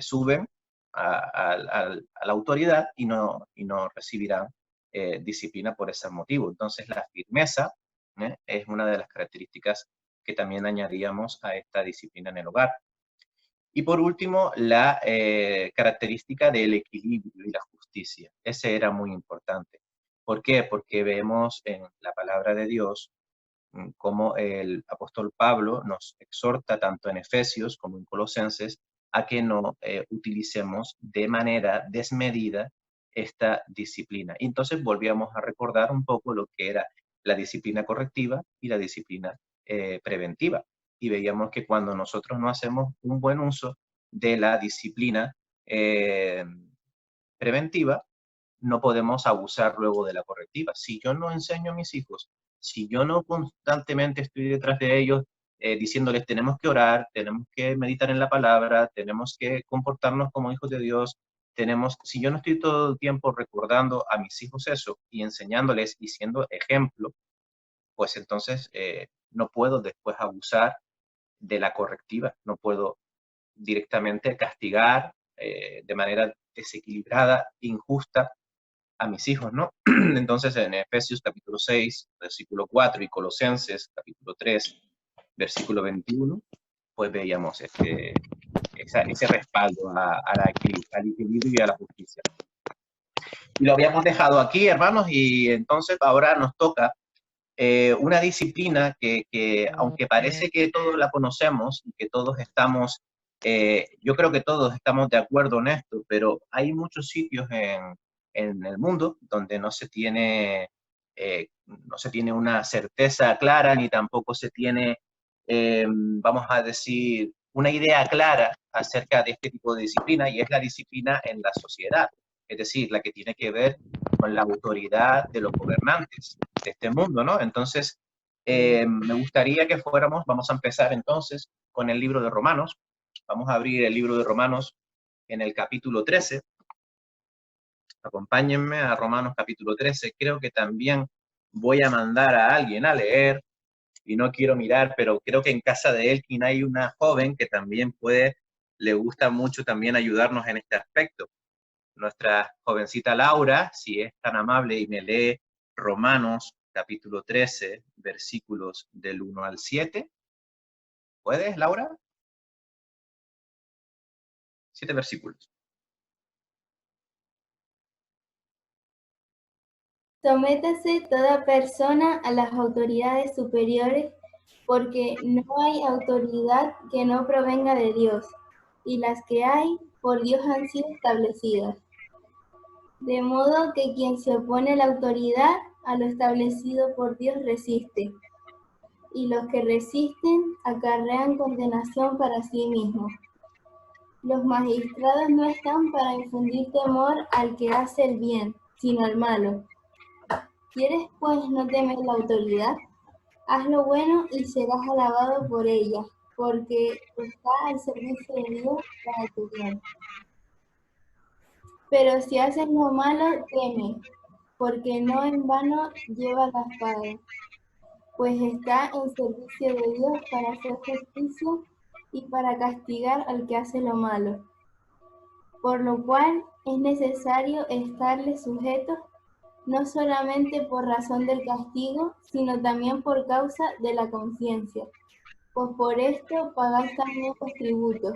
suben a la autoridad y no recibirán disciplina por ese motivo. Entonces la firmeza es una de las características que también añadíamos a esta disciplina en el hogar. Y por último, la característica del equilibrio y la justicia. Ese era muy importante. ¿Por qué? Porque vemos en la palabra de Dios como el apóstol Pablo nos exhorta tanto en Efesios como en Colosenses a que no utilicemos de manera desmedida esta disciplina. Y entonces volvíamos a recordar un poco lo que era la disciplina correctiva y la disciplina preventiva. Y veíamos que cuando nosotros no hacemos un buen uso de la disciplina preventiva, no podemos abusar luego de la correctiva. Si yo no enseño a mis hijos, si yo no constantemente estoy detrás de ellos diciéndoles tenemos que orar, tenemos que meditar en la palabra, tenemos que comportarnos como hijos de Dios, si yo no estoy todo el tiempo recordando a mis hijos eso y enseñándoles y siendo ejemplo, pues entonces no puedo después abusar de la correctiva, no puedo directamente castigar de manera desequilibrada, injusta a mis hijos, ¿no? Entonces en Efesios capítulo 6, versículo 4 y Colosenses capítulo 3, versículo 21, pues veíamos ese respaldo al equilibrio y a la justicia. Y lo habíamos dejado aquí, hermanos, y entonces ahora nos toca una disciplina que aunque parece que todos la conocemos y que todos estamos, yo creo que todos estamos de acuerdo en esto, pero hay muchos sitios en el mundo donde no se tiene una certeza clara ni tampoco se tiene, vamos a decir, una idea clara acerca de este tipo de disciplina, y es la disciplina en la sociedad, es decir, la que tiene que ver con la autoridad de los gobernantes de este mundo, ¿no? Entonces, me gustaría que vamos a empezar entonces con el libro de Romanos. Vamos a abrir el libro de Romanos en el capítulo 13. Acompáñenme a Romanos capítulo 13. Creo que también voy a mandar a alguien a leer, y no quiero mirar, pero creo que en casa de Elkin hay una joven que también le gusta mucho también ayudarnos en este aspecto. Nuestra jovencita Laura, si es tan amable y me lee Romanos capítulo 13, versículos del 1 al 7. ¿Puedes, Laura? 7 versículos. Sométase toda persona a las autoridades superiores, porque no hay autoridad que no provenga de Dios, y las que hay, por Dios han sido establecidas. De modo que quien se opone a la autoridad, a lo establecido por Dios resiste, y los que resisten acarrean condenación para sí mismos. Los magistrados no están para infundir temor al que hace el bien, sino al malo. ¿Quieres pues no temer la autoridad? Haz lo bueno y serás alabado por ella, porque está al servicio de Dios para tu bien. Pero si haces lo malo, teme, porque no en vano lleva la espada, pues está en servicio de Dios para hacer justicia y para castigar al que hace lo malo. Por lo cual es necesario estarle sujetos, no solamente por razón del castigo, sino también por causa de la conciencia. Pues por esto pagáis también los tributos,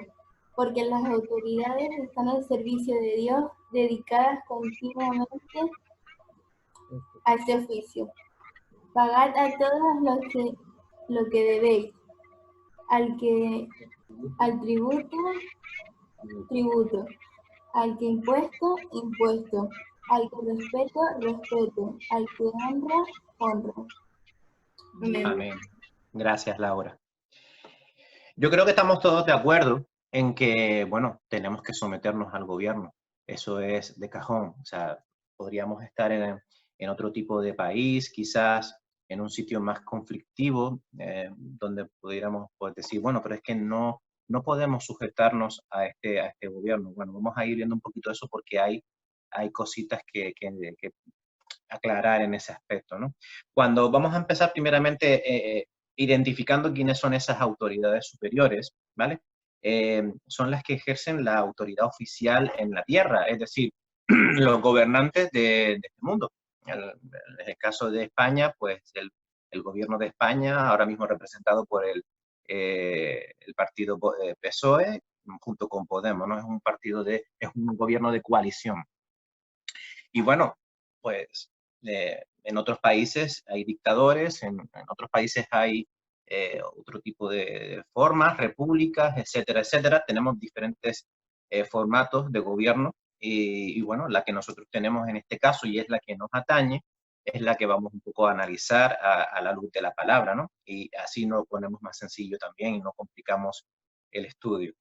porque las autoridades están al servicio de Dios, dedicadas continuamente a este oficio. Pagad a todos lo que debéis, al tributo, tributo, al que impuesto, impuesto, al que respeto, respeto, al que honra, honra. Amén. Amén. Gracias, Laura. Yo creo que estamos todos de acuerdo en que, bueno, tenemos que someternos al gobierno. Eso es de cajón. O sea, podríamos estar en otro tipo de país, quizás en un sitio más conflictivo, donde pudiéramos pues, decir, bueno, pero es que no podemos sujetarnos a este gobierno. Bueno, vamos a ir viendo un poquito eso porque hay cositas que aclarar en ese aspecto, ¿no? Cuando vamos a empezar primeramente identificando quiénes son esas autoridades superiores, ¿vale? Son las que ejercen la autoridad oficial en la tierra, es decir, los gobernantes de este mundo. En el caso de España, pues el gobierno de España, ahora mismo representado por el partido PSOE, junto con Podemos, ¿no? Es un gobierno de coalición. Y bueno, pues en otros países hay dictadores, en otros países hay otro tipo de formas, repúblicas, etcétera, etcétera. Tenemos diferentes formatos de gobierno y bueno, la que nosotros tenemos en este caso y es la que nos atañe, es la que vamos un poco a analizar a la luz de la palabra, ¿no? Y así nos ponemos más sencillo también y no complicamos el estudio.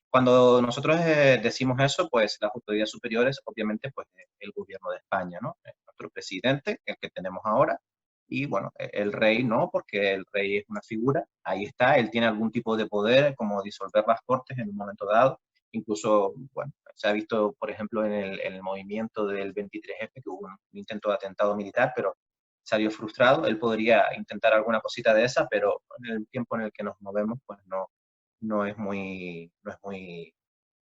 Cuando nosotros decimos eso, pues las autoridades superiores, obviamente, pues el gobierno de España, ¿no? Nuestro presidente, el que tenemos ahora, y bueno, el rey no, porque el rey es una figura, ahí está, él tiene algún tipo de poder, como disolver las cortes en un momento dado, incluso, bueno, se ha visto, por ejemplo, en el movimiento del 23F, que hubo un intento de atentado militar, pero salió frustrado, él podría intentar alguna cosita de esa, pero en el tiempo en el que nos movemos, pues no es muy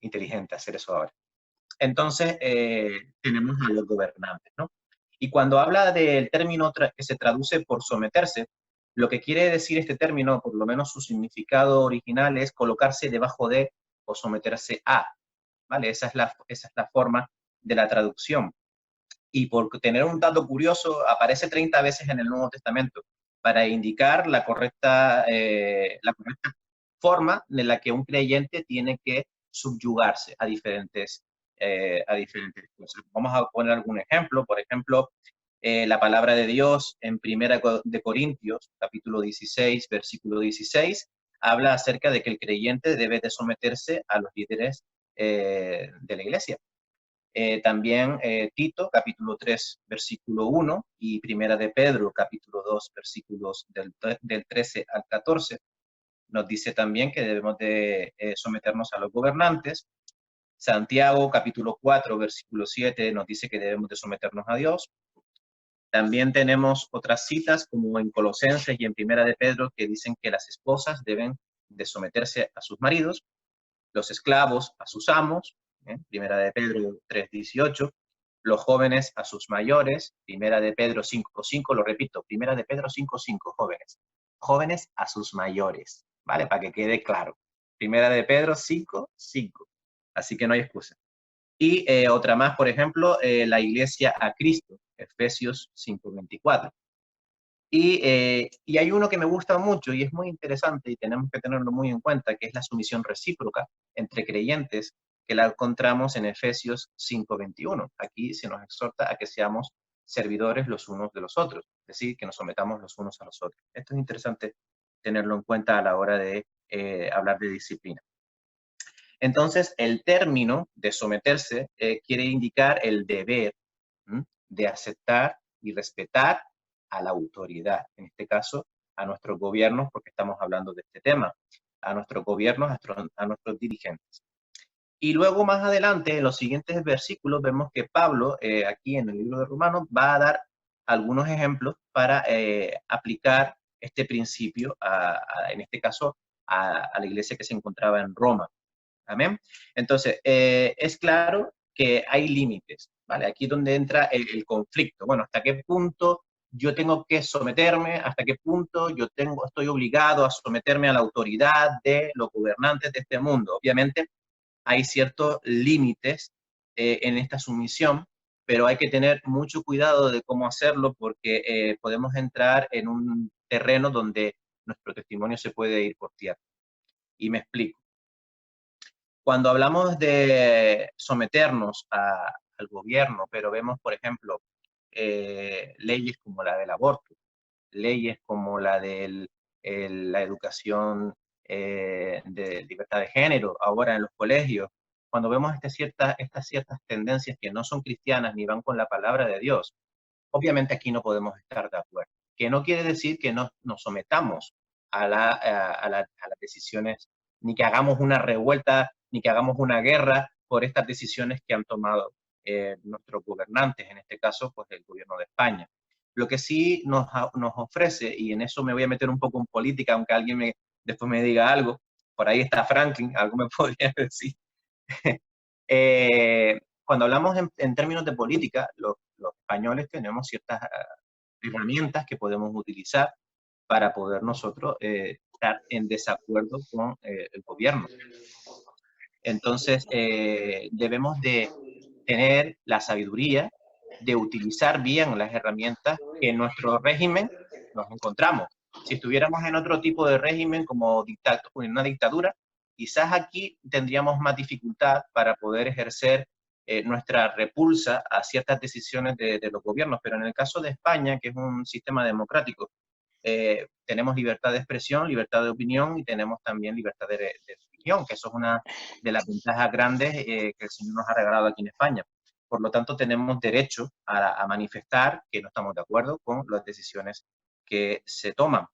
inteligente hacer eso ahora. Entonces, tenemos a los gobernantes, ¿no? Y cuando habla del término que se traduce por someterse, lo que quiere decir este término, por lo menos su significado original, es colocarse debajo de o someterse a, ¿vale? Esa es la forma de la traducción. Y por tener un dato curioso, aparece 30 veces en el Nuevo Testamento para indicar la correcta forma en la que un creyente tiene que subyugarse a diferentes cosas. Vamos a poner algún ejemplo. Por ejemplo, la palabra de Dios en 1 de Corintios, capítulo 16, versículo 16, habla acerca de que el creyente debe de someterse a los líderes de la iglesia. También Tito, capítulo 3, versículo 1, y Primera de Pedro, capítulo 2, versículos del 13 al 14, nos dice también que debemos de someternos a los gobernantes. Santiago, capítulo 4, versículo 7, nos dice que debemos de someternos a Dios. También tenemos otras citas, como en Colosenses y en Primera de Pedro, que dicen que las esposas deben de someterse a sus maridos, los esclavos a sus amos, Primera de Pedro 3:18, los jóvenes a sus mayores, Primera de Pedro 5:5, lo repito, Primera de Pedro 5:5, jóvenes a sus mayores, ¿vale? Para que quede claro. Primera de Pedro 5:5, así que no hay excusa. Y otra más, por ejemplo, la iglesia a Cristo, Efesios 5:24. Y hay uno que me gusta mucho y es muy interesante y tenemos que tenerlo muy en cuenta, que es la sumisión recíproca entre creyentes, que la encontramos en Efesios 5:21. Aquí se nos exhorta a que seamos servidores los unos de los otros, es decir, que nos sometamos los unos a los otros. Esto es interesante tenerlo en cuenta a la hora de hablar de disciplina. Entonces, el término de someterse quiere indicar el deber de aceptar y respetar a la autoridad, en este caso a nuestros gobiernos, porque estamos hablando de este tema, a nuestros gobiernos, a nuestros dirigentes. Y luego más adelante, en los siguientes versículos, vemos que Pablo, aquí en el libro de Romanos, va a dar algunos ejemplos para aplicar este principio, en este caso, a la iglesia que se encontraba en Roma. Amén. Entonces, es claro que hay límites, ¿vale? Aquí es donde entra el conflicto. Bueno, ¿hasta qué punto yo tengo que someterme? ¿Hasta qué punto yo estoy obligado a someterme a la autoridad de los gobernantes de este mundo? Obviamente hay ciertos límites en esta sumisión, pero hay que tener mucho cuidado de cómo hacerlo porque podemos entrar en un terreno donde nuestro testimonio se puede ir por tierra. Y me explico. Cuando hablamos de someternos al gobierno, pero vemos, por ejemplo, leyes como la del aborto, leyes como la de la educación de libertad de género, ahora en los colegios, cuando vemos estas ciertas tendencias que no son cristianas ni van con la palabra de Dios, obviamente aquí no podemos estar de acuerdo. Que no quiere decir que nos sometamos a las decisiones, ni que hagamos una revuelta, ni que hagamos una guerra por estas decisiones que han tomado nuestros gobernantes, en este caso, pues el gobierno de España. Lo que sí nos ofrece, y en eso me voy a meter un poco en política, aunque alguien después me diga algo, por ahí está Franklin, algo me podría decir. Cuando hablamos en términos de política, los españoles tenemos ciertas herramientas que podemos utilizar para poder nosotros estar en desacuerdo con el gobierno. Entonces, debemos de tener la sabiduría de utilizar bien las herramientas que en nuestro régimen nos encontramos. Si estuviéramos en otro tipo de régimen, como en una dictadura, quizás aquí tendríamos más dificultad para poder ejercer nuestra repulsa a ciertas decisiones de los gobiernos, pero en el caso de España, que es un sistema democrático, tenemos libertad de expresión, libertad de opinión y tenemos también libertad de opinión, que eso es una de las ventajas grandes que el Señor nos ha regalado aquí en España. Por lo tanto, tenemos derecho a manifestar que no estamos de acuerdo con las decisiones que se toman.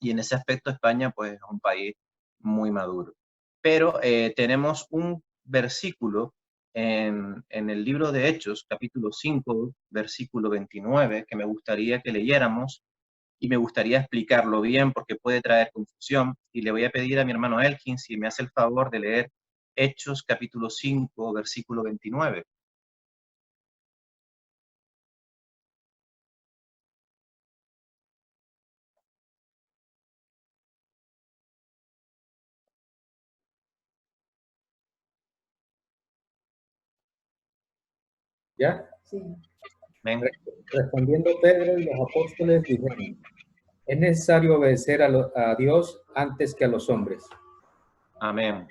Y en ese aspecto España pues, es un país muy maduro. Pero tenemos un versículo en el libro de Hechos, capítulo 5, versículo 29, que me gustaría que leyéramos y me gustaría explicarlo bien porque puede traer confusión. Y le voy a pedir a mi hermano Elkin si me hace el favor de leer Hechos, capítulo 5, versículo 29. ¿Ya? Sí. Venga. Respondiendo Pedro y los apóstoles dijeron, es necesario obedecer a Dios antes que a los hombres. Amén.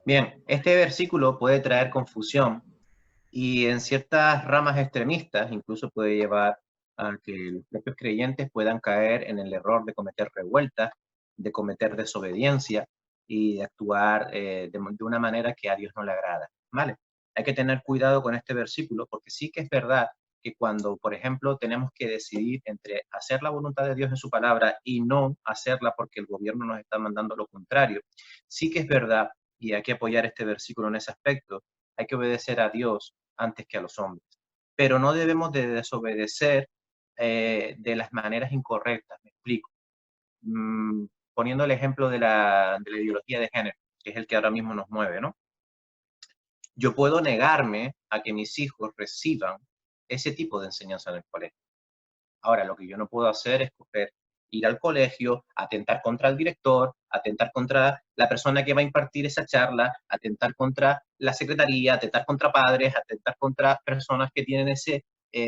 Bien, este versículo puede traer confusión y en ciertas ramas extremistas incluso puede llevar a que los propios creyentes puedan caer en el error de cometer revueltas, de cometer desobediencia y de actuar de una manera que a Dios no le agrada. ¿Vale? Hay que tener cuidado con este versículo porque sí que es verdad que cuando, por ejemplo, tenemos que decidir entre hacer la voluntad de Dios en su palabra y no hacerla porque el gobierno nos está mandando lo contrario, sí que es verdad, y hay que apoyar este versículo en ese aspecto, hay que obedecer a Dios antes que a los hombres. Pero no debemos de desobedecer de las maneras incorrectas, me explico. Poniendo el ejemplo de la ideología de género, que es el que ahora mismo nos mueve, ¿no? Yo puedo negarme a que mis hijos reciban ese tipo de enseñanza en el colegio. Ahora, lo que yo no puedo hacer es ir al colegio, atentar contra el director, atentar contra la persona que va a impartir esa charla, atentar contra la secretaría, atentar contra padres, atentar contra personas que tienen ese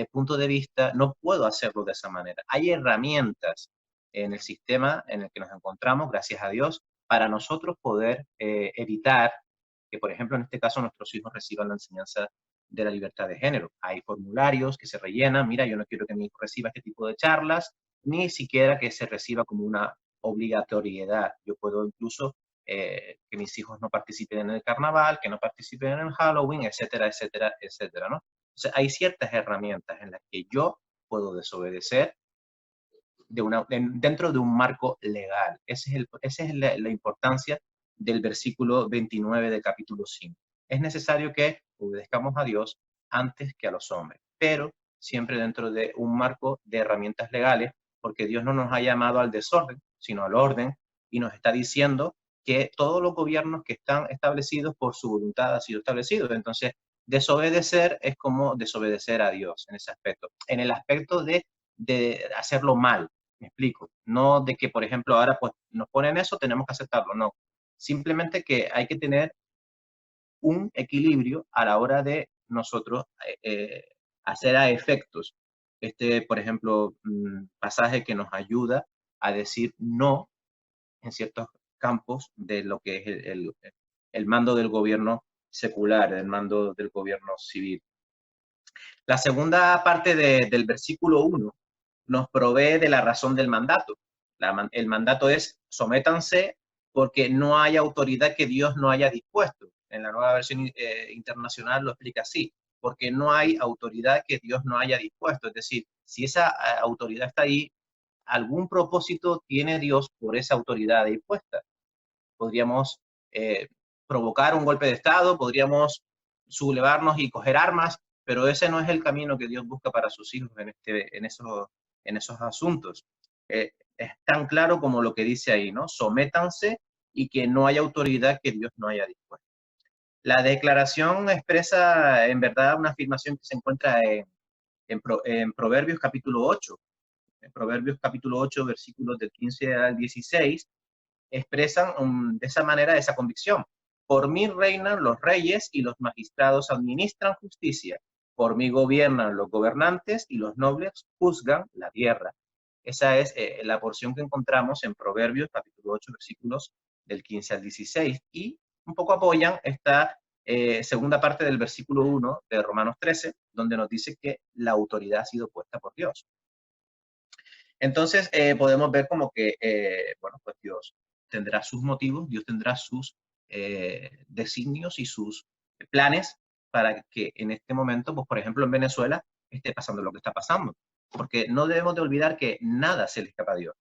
punto de vista. No puedo hacerlo de esa manera. Hay herramientas en el sistema en el que nos encontramos, gracias a Dios, para nosotros poder evitar que, por ejemplo, en este caso, nuestros hijos reciban la enseñanza de la libertad de género. Hay formularios que se rellenan, mira, yo no quiero que mi hijo reciba este tipo de charlas, ni siquiera que se reciba como una obligatoriedad. Yo puedo incluso que mis hijos no participen en el carnaval, que no participen en el Halloween, etcétera, etcétera, etcétera, ¿no? Entonces, hay ciertas herramientas en las que yo puedo desobedecer dentro de un marco legal. Esa es la importancia del versículo 29 del capítulo 5. Es necesario que obedezcamos a Dios antes que a los hombres, pero siempre dentro de un marco de herramientas legales, porque Dios no nos ha llamado al desorden, sino al orden, y nos está diciendo que todos los gobiernos que están establecidos por su voluntad han sido establecidos. Entonces, Desobedecer es como desobedecer a Dios en ese aspecto, en el aspecto de hacerlo mal, me explico. No de que, por ejemplo, ahora pues nos ponen eso, tenemos que aceptarlo, no. Simplemente que hay que tener un equilibrio a la hora de nosotros hacer a efectos por ejemplo, pasaje que nos ayuda a decir no en ciertos campos de lo que es el mando del gobierno secular, el mando del gobierno civil. La segunda parte del versículo 1 nos provee de la razón del mandato. El mandato es sométanse porque no hay autoridad que Dios no haya dispuesto. En la nueva versión internacional lo explica así, porque no hay autoridad que Dios no haya dispuesto. Es decir, si esa autoridad está ahí, algún propósito tiene Dios por esa autoridad dispuesta. Podríamos provocar un golpe de Estado, podríamos sublevarnos y coger armas, pero ese no es el camino que Dios busca para sus hijos en esos asuntos. Es tan claro como lo que dice ahí, ¿no? Sométanse y que no haya autoridad que Dios no haya dispuesto. La declaración expresa en verdad una afirmación que se encuentra en Proverbios capítulo 8. En Proverbios capítulo 8, versículos del 15 al 16, expresan de esa manera esa convicción. Por mí reinan los reyes y los magistrados administran justicia. Por mí gobiernan los gobernantes y los nobles juzgan la tierra. Esa es la porción que encontramos en Proverbios capítulo 8, versículos del 15 al 16. Y un poco apoyan esta segunda parte del versículo 1 de Romanos 13, donde nos dice que la autoridad ha sido puesta por Dios. Entonces, podemos ver como que, bueno, pues Dios tendrá sus motivos, Dios tendrá sus designios y sus planes para que en este momento, pues por ejemplo en Venezuela, esté pasando lo que está pasando. Porque no debemos de olvidar que nada se le escapa a Dios.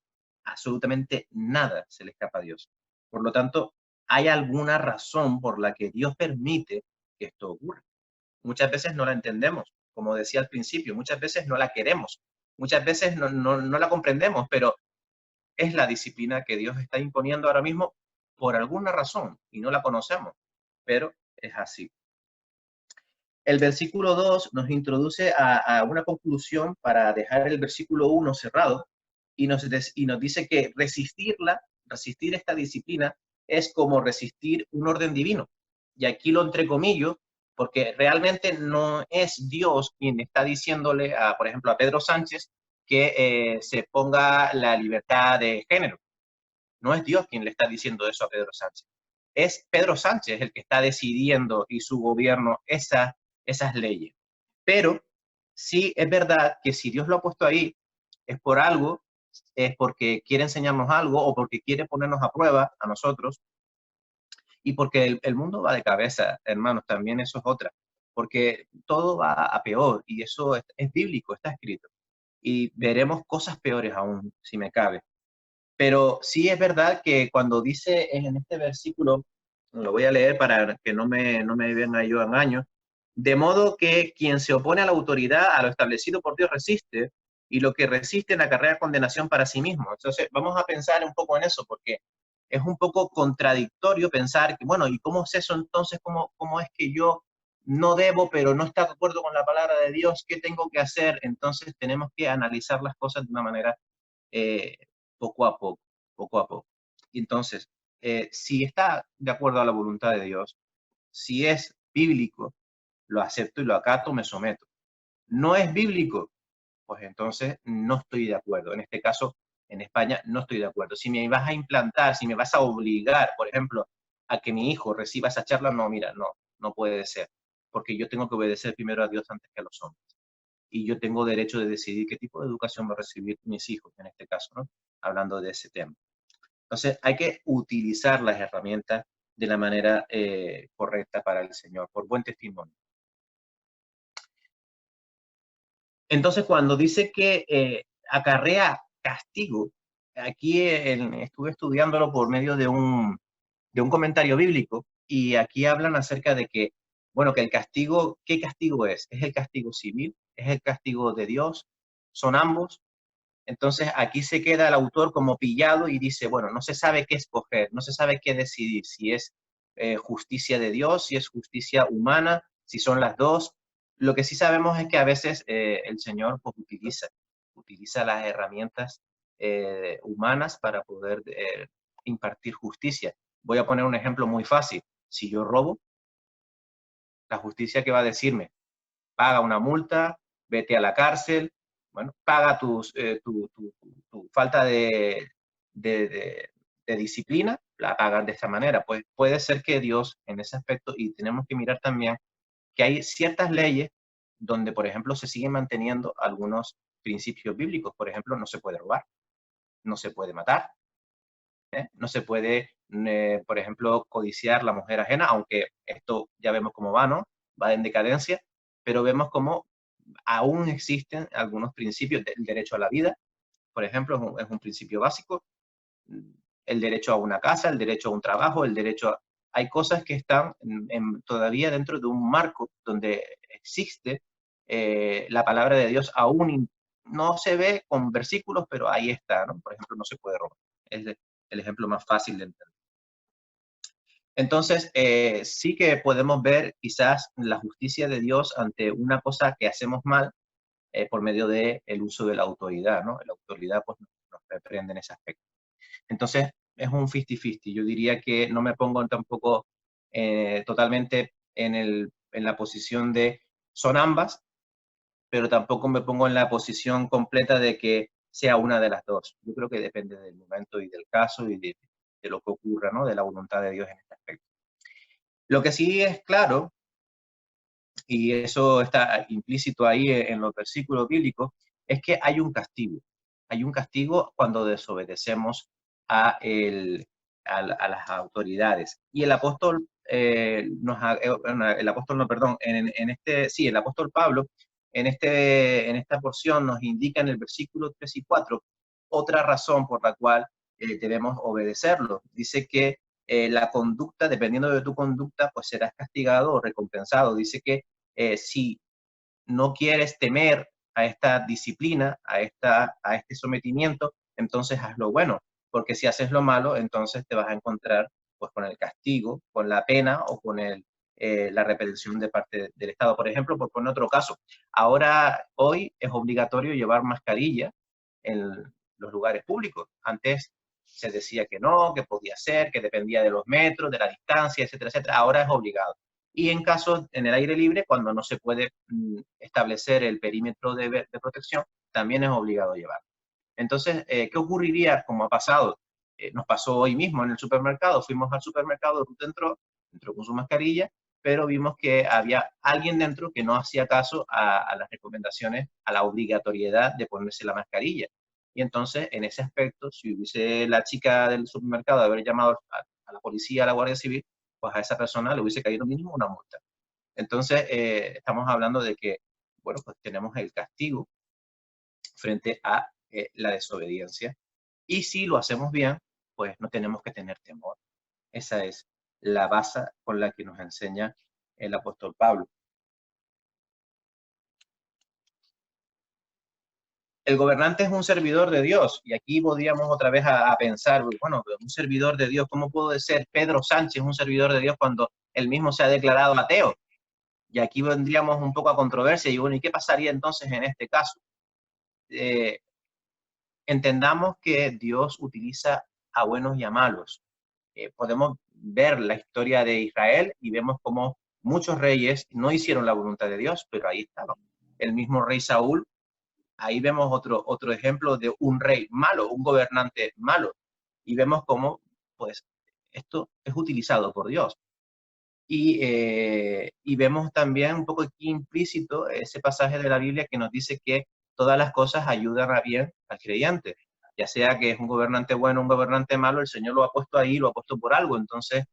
Absolutamente nada se le escapa a Dios. Por lo tanto, hay alguna razón por la que Dios permite que esto ocurra. Muchas veces no la entendemos, como decía al principio, muchas veces no la queremos, muchas veces no la comprendemos, pero es la disciplina que Dios está imponiendo ahora mismo por alguna razón y no la conocemos, pero es así. El versículo 2 nos introduce a una conclusión para dejar el versículo 1 cerrado y nos dice que resistir esta disciplina es como resistir un orden divino. Y aquí lo entrecomillo porque realmente no es Dios quien está diciéndole, por ejemplo, a Pedro Sánchez que se ponga la libertad de género. No es Dios quien le está diciendo eso a Pedro Sánchez. Es Pedro Sánchez el que está decidiendo y su gobierno esas leyes. Pero sí es verdad que si Dios lo ha puesto ahí, es por algo, es porque quiere enseñarnos algo o porque quiere ponernos a prueba a nosotros y porque el mundo va de cabeza, hermanos, también eso es otra. Porque todo va a peor y eso es bíblico, está escrito. Y veremos cosas peores aún, si me cabe. Pero sí es verdad que cuando dice en este versículo, lo voy a leer para que no me venga yo a engaño, de modo que quien se opone a la autoridad, a lo establecido por Dios, resiste, y lo que resiste en la carrera condenación para sí mismo. Entonces, vamos a pensar un poco en eso, porque es un poco contradictorio pensar que, bueno, ¿y cómo es eso entonces? ¿Cómo es que yo no debo, pero no está de acuerdo con la palabra de Dios? ¿Qué tengo que hacer? Entonces, tenemos que analizar las cosas de una manera poco a poco. Y entonces, si está de acuerdo a la voluntad de Dios, si es bíblico, lo acepto y lo acato, me someto. No es bíblico, pues entonces no estoy de acuerdo. En este caso, en España, no estoy de acuerdo. Si me vas a implantar, si me vas a obligar, por ejemplo, a que mi hijo reciba esa charla, no, mira, no puede ser. Porque yo tengo que obedecer primero a Dios antes que a los hombres. Y yo tengo derecho de decidir qué tipo de educación va a recibir mis hijos, en este caso, ¿no? Hablando de ese tema. Entonces, hay que utilizar las herramientas de la manera correcta para el Señor, por buen testimonio. Entonces, cuando dice que acarrea castigo, aquí estuve estudiándolo por medio de un comentario bíblico, y aquí hablan acerca de que, bueno, que el castigo, ¿qué castigo es? ¿Es el castigo civil? ¿Es el castigo de Dios? ¿Son ambos? Entonces, aquí se queda el autor como pillado y dice, bueno, no se sabe qué escoger, no se sabe qué decidir, si es justicia de Dios, si es justicia humana, si son las dos. Lo que sí sabemos es que a veces el Señor pues, utiliza las herramientas humanas para poder impartir justicia. Voy a poner un ejemplo muy fácil. Si yo robo, la justicia que va a decirme, paga una multa, vete a la cárcel, bueno, paga tu falta de disciplina, la pagan de esta manera. Pues puede ser que Dios en ese aspecto, y tenemos que mirar también que hay ciertas leyes donde, por ejemplo, se siguen manteniendo algunos principios bíblicos. Por ejemplo, no se puede robar, no se puede matar, no se puede, por ejemplo, codiciar la mujer ajena, aunque esto ya vemos cómo va, ¿no? Va en decadencia, pero vemos cómo aún existen algunos principios. El derecho a la vida, por ejemplo, es un principio básico. El derecho a una casa, el derecho a un trabajo, el derecho a... Hay cosas que están todavía dentro de un marco donde existe la palabra de Dios, aún no se ve con versículos, pero ahí está, ¿no? Por ejemplo, no se puede robar. Es el ejemplo más fácil de entender. Entonces, sí que podemos ver quizás la justicia de Dios ante una cosa que hacemos mal por medio del uso de la autoridad, ¿no? La autoridad pues, nos reprende en ese aspecto. Entonces, es un 50-50. Yo diría que no me pongo tampoco totalmente en la posición de son ambas, pero tampoco me pongo en la posición completa de que sea una de las dos. Yo creo que depende del momento y del caso y de lo que ocurra, ¿no? De la voluntad de Dios en este aspecto. Lo que sí es claro, y eso está implícito ahí en los versículos bíblicos, es que hay un castigo. Hay un castigo cuando desobedecemos a las autoridades. Y el apóstol, el apóstol Pablo, en esta porción nos indica en el versículo 3 y 4 otra razón por la cual debemos obedecerlo. Dice que la conducta, dependiendo de tu conducta, pues serás castigado o recompensado. Dice que si no quieres temer a esta disciplina, a este sometimiento, entonces haz lo bueno, porque si haces lo malo, entonces te vas a encontrar pues con el castigo, con la pena o con la represión de parte del Estado. Por ejemplo, por poner otro caso, hoy es obligatorio llevar mascarilla en los lugares públicos. Antes se decía que no, que podía ser, que dependía de los metros, de la distancia, etcétera, etcétera. Ahora es obligado. Y en casos en el aire libre, cuando no se puede establecer el perímetro de protección, también es obligado llevar. Entonces, ¿qué ocurriría como ha pasado? Nos pasó hoy mismo en el supermercado. Fuimos al supermercado, Ruth entró con su mascarilla, pero vimos que había alguien dentro que no hacía caso a las recomendaciones, a la obligatoriedad de ponerse la mascarilla. Y entonces, en ese aspecto, si hubiese la chica del supermercado haber llamado a la policía, a la Guardia Civil, pues a esa persona le hubiese caído mínimo una multa. Entonces, estamos hablando de que, bueno, pues tenemos el castigo frente a la desobediencia. Y si lo hacemos bien, pues no tenemos que tener temor. Esa es la base con la que nos enseña el apóstol Pablo. El gobernante es un servidor de Dios, y aquí podríamos otra vez a pensar, bueno, un servidor de Dios, ¿cómo puede ser Pedro Sánchez un servidor de Dios cuando él mismo se ha declarado ateo? Y aquí vendríamos un poco a controversia, y bueno, ¿y qué pasaría entonces en este caso? Entendamos que Dios utiliza a buenos y a malos. Podemos ver la historia de Israel y vemos cómo muchos reyes no hicieron la voluntad de Dios, pero ahí estaban. El mismo rey Saúl, ahí vemos otro ejemplo de un rey malo, un gobernante malo. Y vemos cómo, pues, esto es utilizado por Dios. Y vemos también un poco aquí implícito ese pasaje de la Biblia que nos dice que todas las cosas ayudan a bien al creyente. Ya sea que es un gobernante bueno o un gobernante malo, el Señor lo ha puesto ahí, lo ha puesto por algo. Entonces,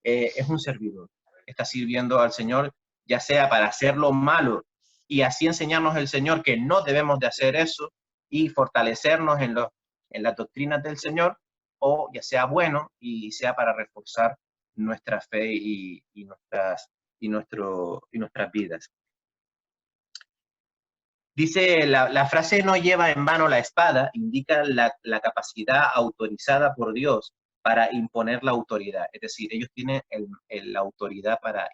es un servidor. Está sirviendo al Señor, ya sea para hacer lo malo y así enseñarnos el Señor que no debemos de hacer eso y fortalecernos en las doctrinas del Señor, o ya sea bueno y sea para reforzar nuestra fe y nuestras vidas. Dice, la frase no lleva en vano la espada, indica la capacidad autorizada por Dios para imponer la autoridad. Es decir, ellos tienen la autoridad para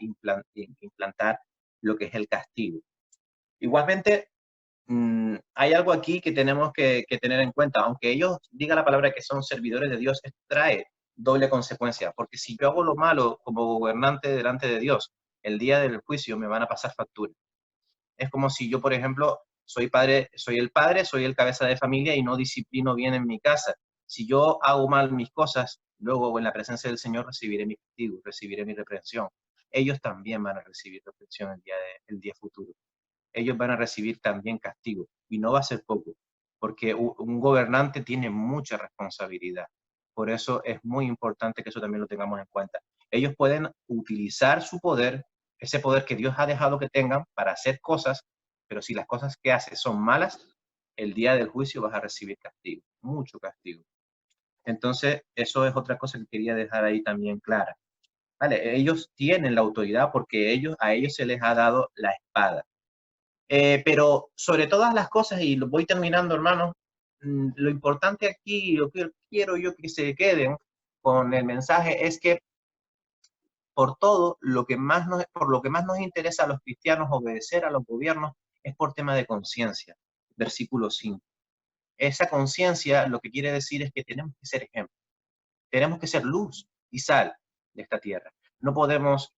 implantar lo que es el castigo. Igualmente, hay algo aquí que tenemos que tener en cuenta. Aunque ellos digan la palabra que son servidores de Dios, esto trae doble consecuencia, porque si yo hago lo malo como gobernante delante de Dios, el día del juicio me van a pasar factura. Es como si yo, por ejemplo, soy el padre, soy el cabeza de familia y no disciplino bien en mi casa. Si yo hago mal mis cosas, luego en la presencia del Señor recibiré mi castigo, recibiré mi reprensión. Ellos también van a recibir reprensión el día futuro. Ellos van a recibir también castigo, y no va a ser poco, porque un gobernante tiene mucha responsabilidad. Por eso es muy importante que eso también lo tengamos en cuenta. Ellos pueden utilizar su poder, ese poder que Dios ha dejado que tengan para hacer cosas, pero si las cosas que hace son malas, el día del juicio vas a recibir castigo, mucho castigo. Entonces, eso es otra cosa que quería dejar ahí también clara. Vale, ellos tienen la autoridad porque a ellos se les ha dado la espada. Pero sobre todas las cosas, y lo voy terminando, hermanos, lo importante aquí, lo que quiero yo que se queden con el mensaje es que por lo que más nos interesa a los cristianos obedecer a los gobiernos es por tema de conciencia. Versículo 5. Esa conciencia lo que quiere decir es que tenemos que ser ejemplo. Tenemos que ser luz y sal de esta tierra. No podemos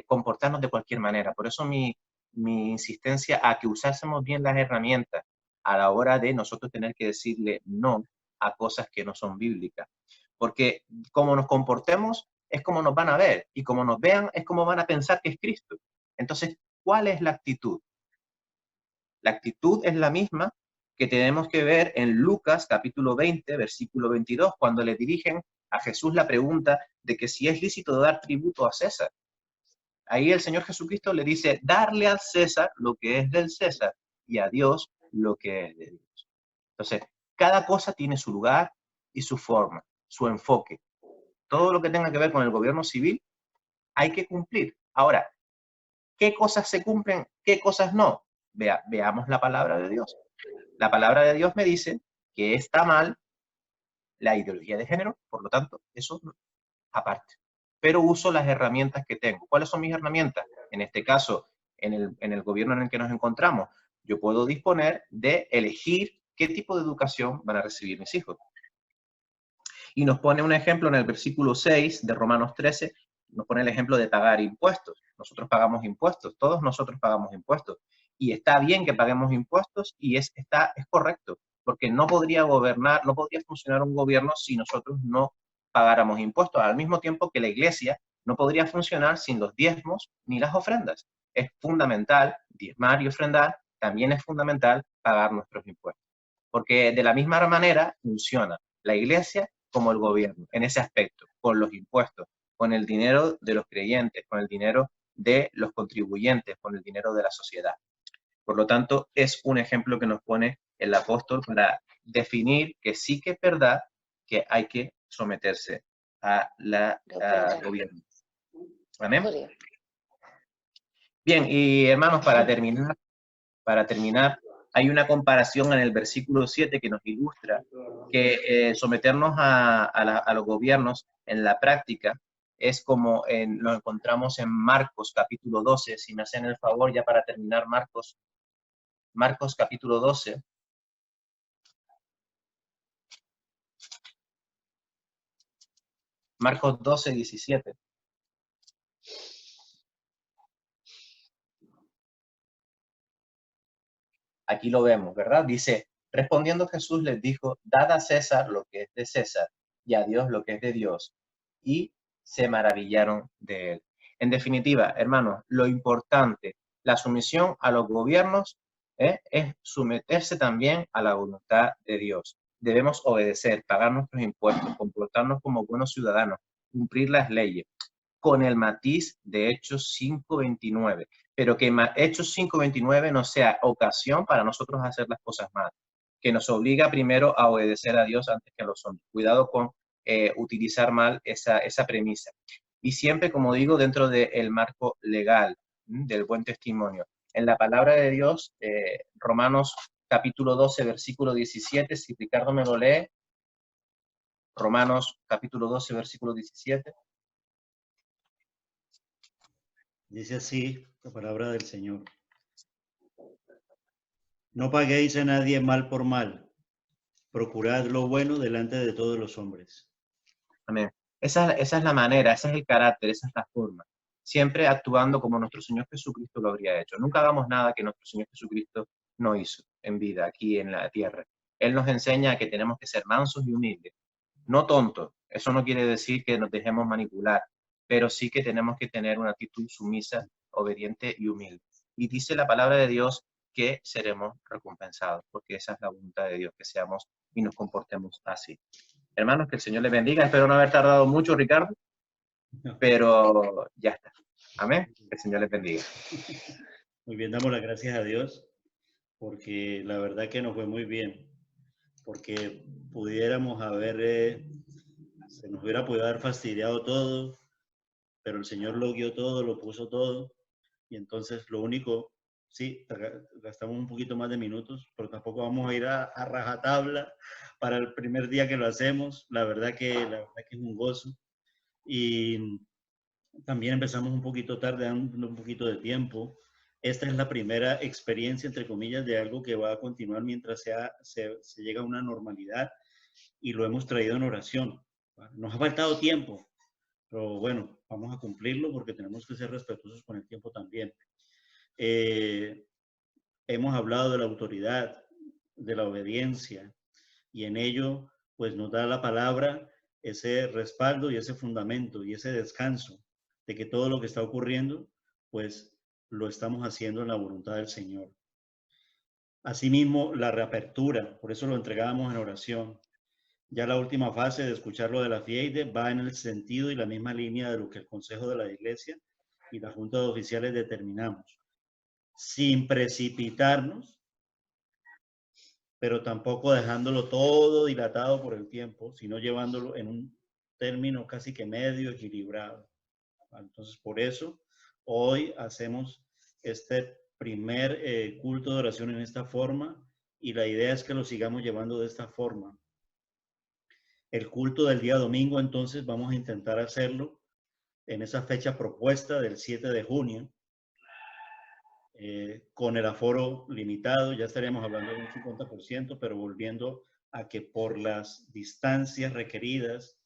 comportarnos de cualquier manera. Por eso mi insistencia a que usásemos bien las herramientas a la hora de nosotros tener que decirle no a cosas que no son bíblicas. Porque como nos comportemos es como nos van a ver, y como nos vean es como van a pensar que es Cristo. Entonces, ¿cuál es la actitud? La actitud es la misma que tenemos que ver en Lucas capítulo 20, versículo 22, cuando le dirigen a Jesús la pregunta de que si es lícito dar tributo a César. Ahí el Señor Jesucristo le dice, darle al César lo que es del César y a Dios lo que es de Dios. Entonces, cada cosa tiene su lugar y su forma, su enfoque. Todo lo que tenga que ver con el gobierno civil hay que cumplir. Ahora, ¿qué cosas se cumplen? ¿Qué cosas no? Veamos la palabra de Dios. La palabra de Dios me dice que está mal la ideología de género, por lo tanto, eso aparte. Pero uso las herramientas que tengo. ¿Cuáles son mis herramientas? En este caso, en el gobierno en el que nos encontramos, yo puedo disponer de elegir qué tipo de educación van a recibir mis hijos. Y nos pone un ejemplo en el versículo 6 de Romanos 13, nos pone el ejemplo de pagar impuestos. Nosotros pagamos impuestos, todos nosotros pagamos impuestos. Y está bien que paguemos impuestos y es correcto, porque no podría funcionar un gobierno si nosotros no pagáramos impuestos. Al mismo tiempo que la iglesia no podría funcionar sin los diezmos ni las ofrendas. Es fundamental diezmar y ofrendar, también es fundamental pagar nuestros impuestos. Porque de la misma manera funciona la iglesia como el gobierno en ese aspecto, con los impuestos, con el dinero de los creyentes, con el dinero de los contribuyentes, con el dinero de la sociedad. Por lo tanto, es un ejemplo que nos pone el apóstol para definir que sí que es verdad que hay que someterse al gobierno. ¿Amén? Bien, y hermanos, para terminar, hay una comparación en el versículo 7 que nos ilustra que someternos a los gobiernos en la práctica es como lo encontramos en Marcos capítulo 12. Si me hacen el favor, ya para terminar, Marcos capítulo 12. Marcos 12, 17. Aquí lo vemos, ¿verdad? Dice, respondiendo Jesús les dijo, dad a César lo que es de César y a Dios lo que es de Dios. Y se maravillaron de él. En definitiva, hermanos, lo importante, la sumisión a los gobiernos es someterse también a la voluntad de Dios. Debemos obedecer, pagar nuestros impuestos, comportarnos como buenos ciudadanos, cumplir las leyes, con el matiz de Hechos 5:29. Pero que Hechos 5:29 no sea ocasión para nosotros hacer las cosas mal, que nos obliga primero a obedecer a Dios antes que a los hombres. Cuidado con utilizar mal esa premisa. Y siempre, como digo, dentro del marco legal, del buen testimonio. En la palabra de Dios, Romanos capítulo 12, versículo 17, si Ricardo me lo lee, Romanos capítulo 12, versículo 17. Dice así la palabra del Señor. No paguéis a nadie mal por mal. Procurad lo bueno delante de todos los hombres. Amén. Esa es la manera, ese es el carácter, esa es la forma. Siempre actuando como nuestro Señor Jesucristo lo habría hecho. Nunca hagamos nada que nuestro Señor Jesucristo no hizo en vida, aquí en la tierra. Él nos enseña que tenemos que ser mansos y humildes, no tontos. Eso no quiere decir que nos dejemos manipular, pero sí que tenemos que tener una actitud sumisa, obediente y humilde. Y dice la palabra de Dios que seremos recompensados, porque esa es la voluntad de Dios, que seamos y nos comportemos así. Hermanos, que el Señor les bendiga. Espero no haber tardado mucho, Ricardo, pero ya está. Amén. Que el Señor les bendiga. Muy bien, damos las gracias a Dios, porque la verdad que nos fue muy bien, porque pudiéramos haber, se nos hubiera podido haber fastidiado todo, pero el Señor lo guió todo, lo puso todo, y entonces lo único, sí, gastamos un poquito más de minutos, pero tampoco vamos a ir a rajatabla para el primer día que lo hacemos. La verdad que es un gozo. Y también empezamos un poquito tarde, dando un poquito de tiempo. Esta es la primera experiencia, entre comillas, de algo que va a continuar mientras se llega a una normalidad, y lo hemos traído en oración. Nos ha faltado tiempo, pero bueno, vamos a cumplirlo porque tenemos que ser respetuosos con el tiempo también. Hemos hablado de la autoridad, de la obediencia, y en ello pues nos da la palabra ese respaldo y ese fundamento y ese descanso de que todo lo que está ocurriendo pues lo estamos haciendo en la voluntad del Señor. Asimismo, la reapertura, por eso lo entregábamos en oración. Ya la última fase de escuchar lo de la FIEIDE va en el sentido y la misma línea de lo que el Consejo de la Iglesia y la Junta de Oficiales determinamos, sin precipitarnos, pero tampoco dejándolo todo dilatado por el tiempo, sino llevándolo en un término casi que medio, equilibrado. Entonces, por eso, hoy hacemos este primer culto de oración en esta forma, y la idea es que lo sigamos llevando de esta forma. El culto del día domingo, entonces, vamos a intentar hacerlo en esa fecha propuesta del 7 de junio, con el aforo limitado. Ya estaríamos hablando de un 50%, pero volviendo a que por las distancias requeridas,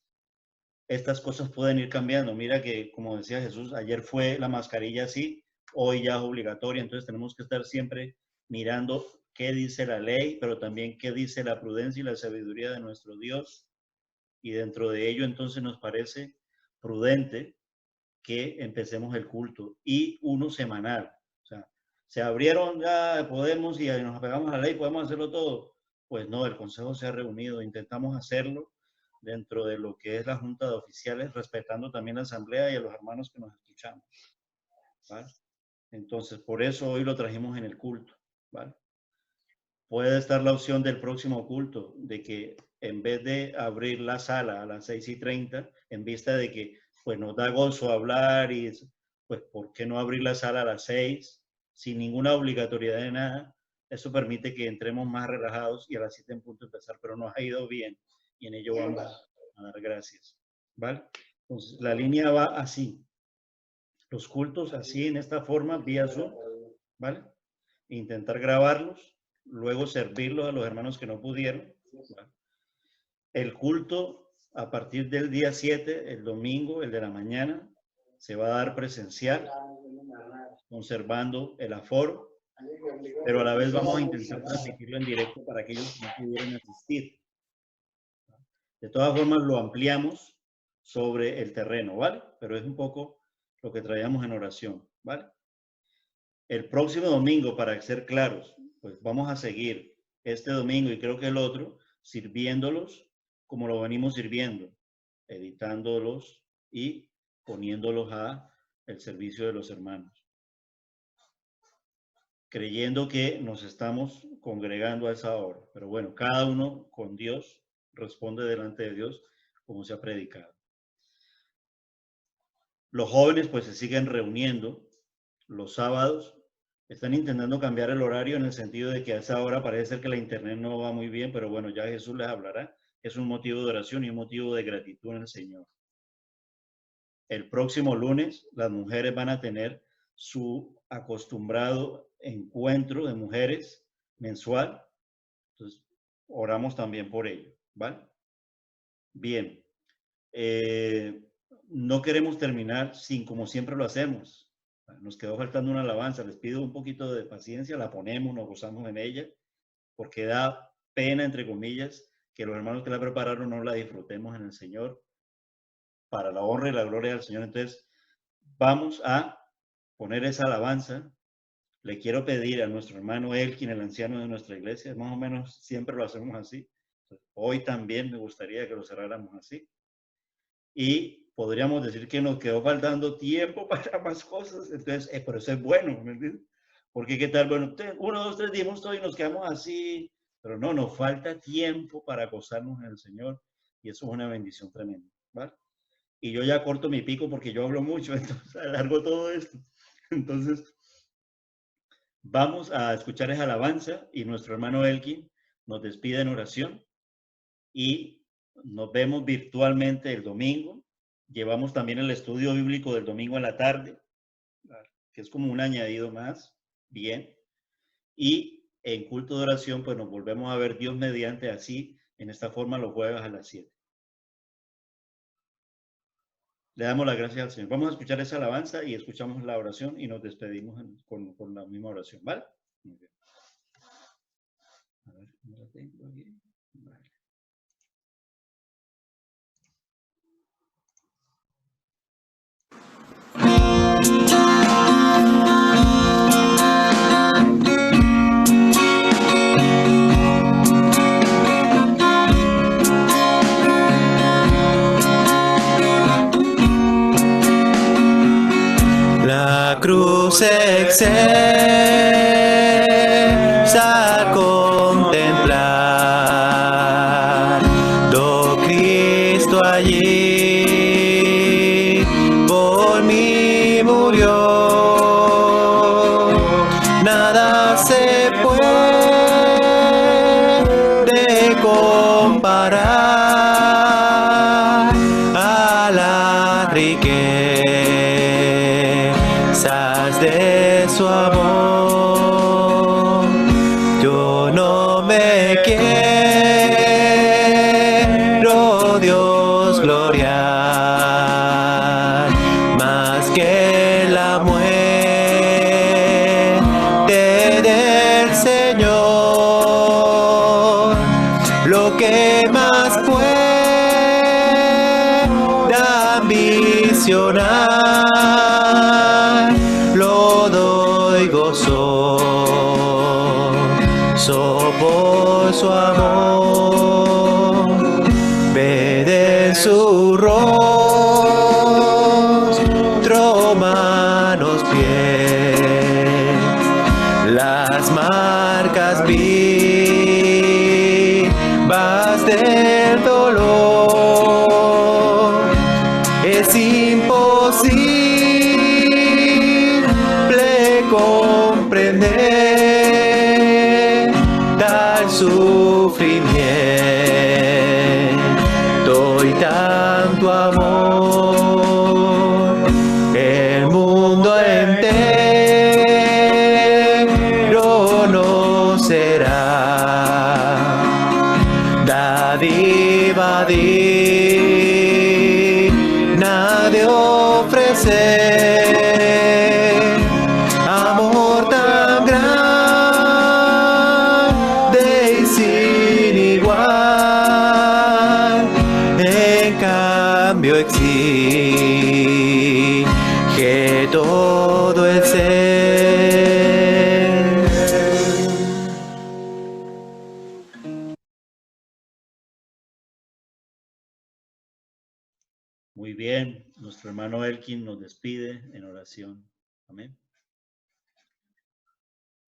estas cosas pueden ir cambiando. Mira que, como decía Jesús, ayer fue la mascarilla así, hoy ya es obligatoria, entonces tenemos que estar siempre mirando qué dice la ley, pero también qué dice la prudencia y la sabiduría de nuestro Dios. Y dentro de ello, entonces, nos parece prudente que empecemos el culto, y uno semanal. O sea, se abrieron ya, podemos, y nos apegamos a la ley, podemos hacerlo todo. Pues no, el Consejo se ha reunido, intentamos hacerlo dentro de lo que es la Junta de Oficiales, respetando también la Asamblea y a los hermanos que nos escuchamos, ¿vale? Entonces, por eso hoy lo trajimos en el culto, ¿vale? Puede estar la opción del próximo culto, de que en vez de abrir la sala a las 6:30, en vista de que pues nos da gozo hablar, y pues ¿por qué no abrir la sala a las 6 sin ninguna obligatoriedad de nada? Eso permite que entremos más relajados y a las 7 en punto empezar, pero nos ha ido bien y en ello vamos a dar gracias, ¿vale? Entonces la línea va así, los cultos así, en esta forma, vía Zoom, ¿vale? Intentar grabarlos, luego servirlos a los hermanos que no pudieron, ¿vale? El culto a partir del día 7, el domingo, el de la mañana, se va a dar presencial, conservando el aforo, pero a la vez vamos a intentar transmitirlo en directo para aquellos que no pudieron asistir. De todas formas, lo ampliamos sobre el terreno, ¿vale? Pero es un poco lo que traíamos en oración, ¿vale? El próximo domingo, para ser claros, pues vamos a seguir este domingo y creo que el otro, sirviéndolos como lo venimos sirviendo, editándolos y poniéndolos a el servicio de los hermanos, creyendo que nos estamos congregando a esa hora. Pero bueno, cada uno con Dios responde delante de Dios como se ha predicado. Los jóvenes pues se siguen reuniendo los sábados. Están intentando cambiar el horario en el sentido de que a esa hora parece ser que la internet no va muy bien, pero bueno, ya Jesús les hablará. Es un motivo de oración y un motivo de gratitud en el Señor. El próximo lunes las mujeres van a tener su acostumbrado encuentro de mujeres mensual. Entonces, oramos también por ello, ¿vale? Bien. No queremos terminar sin, como siempre lo hacemos. Nos quedó faltando una alabanza. Les pido un poquito de paciencia, la ponemos, nos gozamos en ella, porque da pena, entre comillas, que los hermanos que la prepararon no la disfrutemos en el Señor, para la honra y la gloria del Señor. Entonces, vamos a poner esa alabanza. Le quiero pedir a nuestro hermano Elkin, el anciano de nuestra iglesia, más o menos siempre lo hacemos así. Hoy también me gustaría que lo cerráramos así. Y podríamos decir que nos quedó faltando tiempo para más cosas. Entonces, pero eso es bueno, ¿me entiendes? Porque qué tal, bueno, 1, 2, 3 dimos todo y nos quedamos así. Pero no, nos falta tiempo para gozarnos en el Señor. Y eso es una bendición tremenda, ¿vale? Y yo ya corto mi pico porque yo hablo mucho, entonces alargo todo esto. Entonces, vamos a escuchar esa alabanza y nuestro hermano Elkin nos despide en oración y nos vemos virtualmente el domingo. Llevamos también el estudio bíblico del domingo en la tarde, que es como un añadido más, bien. Y en culto de oración, pues nos volvemos a ver Dios mediante así, en esta forma los jueves a las 7. Le damos las gracias al Señor. Vamos a escuchar esa alabanza y escuchamos la oración y nos despedimos con la misma oración, ¿vale? Muy bien. A ver, ¿cómo la tengo aquí? Vale. La cruz excelsa contemplar, do Cristo allí por mí murió. Nada se puede comparar a la riqueza de su amor. Yo no me quiero, Dios, gloriar más que la muerte del Señor. Lo que más pueda ambicionar, lo doy gozoso por su amor. Ve de su rostro, manos, pies, las marcas vivas del dolor. Es imposible comprender tal sufrimiento y tanto amor. El mundo entero no será dádiva digna de ofrecer amor tan grande y sin igual. En cambio exige todo el ser. Muy bien, nuestro hermano Elkin nos despide en oración. Amén.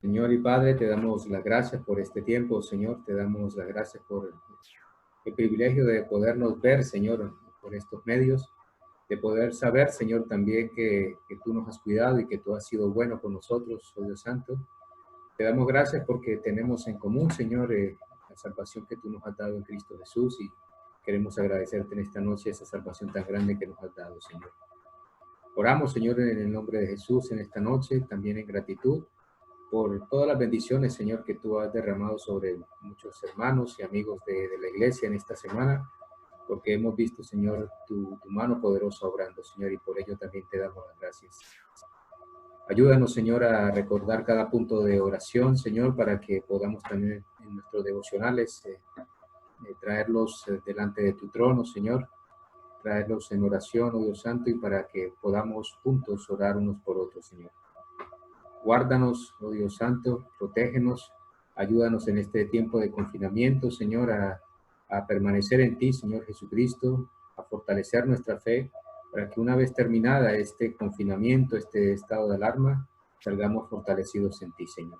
Señor y Padre, te damos las gracias por este tiempo, Señor. Te damos las gracias por el privilegio de podernos ver, Señor, por estos medios, de poder saber, Señor, también que tú nos has cuidado y que tú has sido bueno con nosotros, oh Dios Santo. Te damos gracias porque tenemos en común, Señor, la salvación que tú nos has dado en Cristo Jesús, y queremos agradecerte en esta noche esa salvación tan grande que nos has dado, Señor. Oramos, Señor, en el nombre de Jesús en esta noche, también en gratitud por todas las bendiciones, Señor, que tú has derramado sobre muchos hermanos y amigos de la iglesia en esta semana, porque hemos visto, Señor, tu mano poderosa obrando, Señor, y por ello también te damos las gracias. Ayúdanos, Señor, a recordar cada punto de oración, Señor, para que podamos también en nuestros devocionales traerlos delante de tu trono, Señor, traerlos en oración, oh Dios Santo, y para que podamos juntos orar unos por otros, Señor. Guárdanos, oh Dios Santo, protégenos, ayúdanos en este tiempo de confinamiento, Señor, a permanecer en ti, Señor Jesucristo, a fortalecer nuestra fe, para que una vez terminada este confinamiento, este estado de alarma, salgamos fortalecidos en ti, Señor.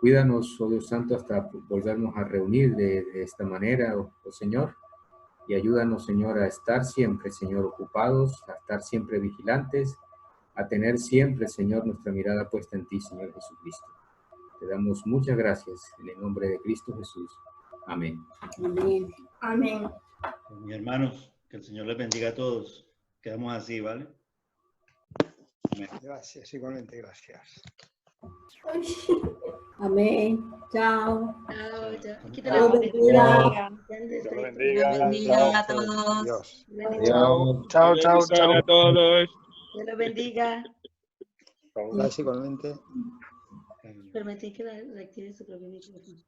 Cuídanos, oh Dios Santo, hasta volvernos a reunir de esta manera, oh Señor, y ayúdanos, Señor, a estar siempre, Señor, ocupados, a estar siempre vigilantes, a tener siempre, Señor, nuestra mirada puesta en ti, Señor Jesucristo. Te damos muchas gracias en el nombre de Cristo Jesús. Amén. Amén. Amén. Mis hermanos, que el Señor les bendiga a todos. Quedamos así, ¿vale? Amén. Gracias, igualmente, gracias. Amén. Chao. Chao, chao. Aquí te Dios la bendiga. Dios Dios bendiga. bendiga a todos. Dios. Bendiciones. Chao, chao, chao. a todos. Dios los bendiga. Gracias, igualmente. Permití que la active su propio micrófono.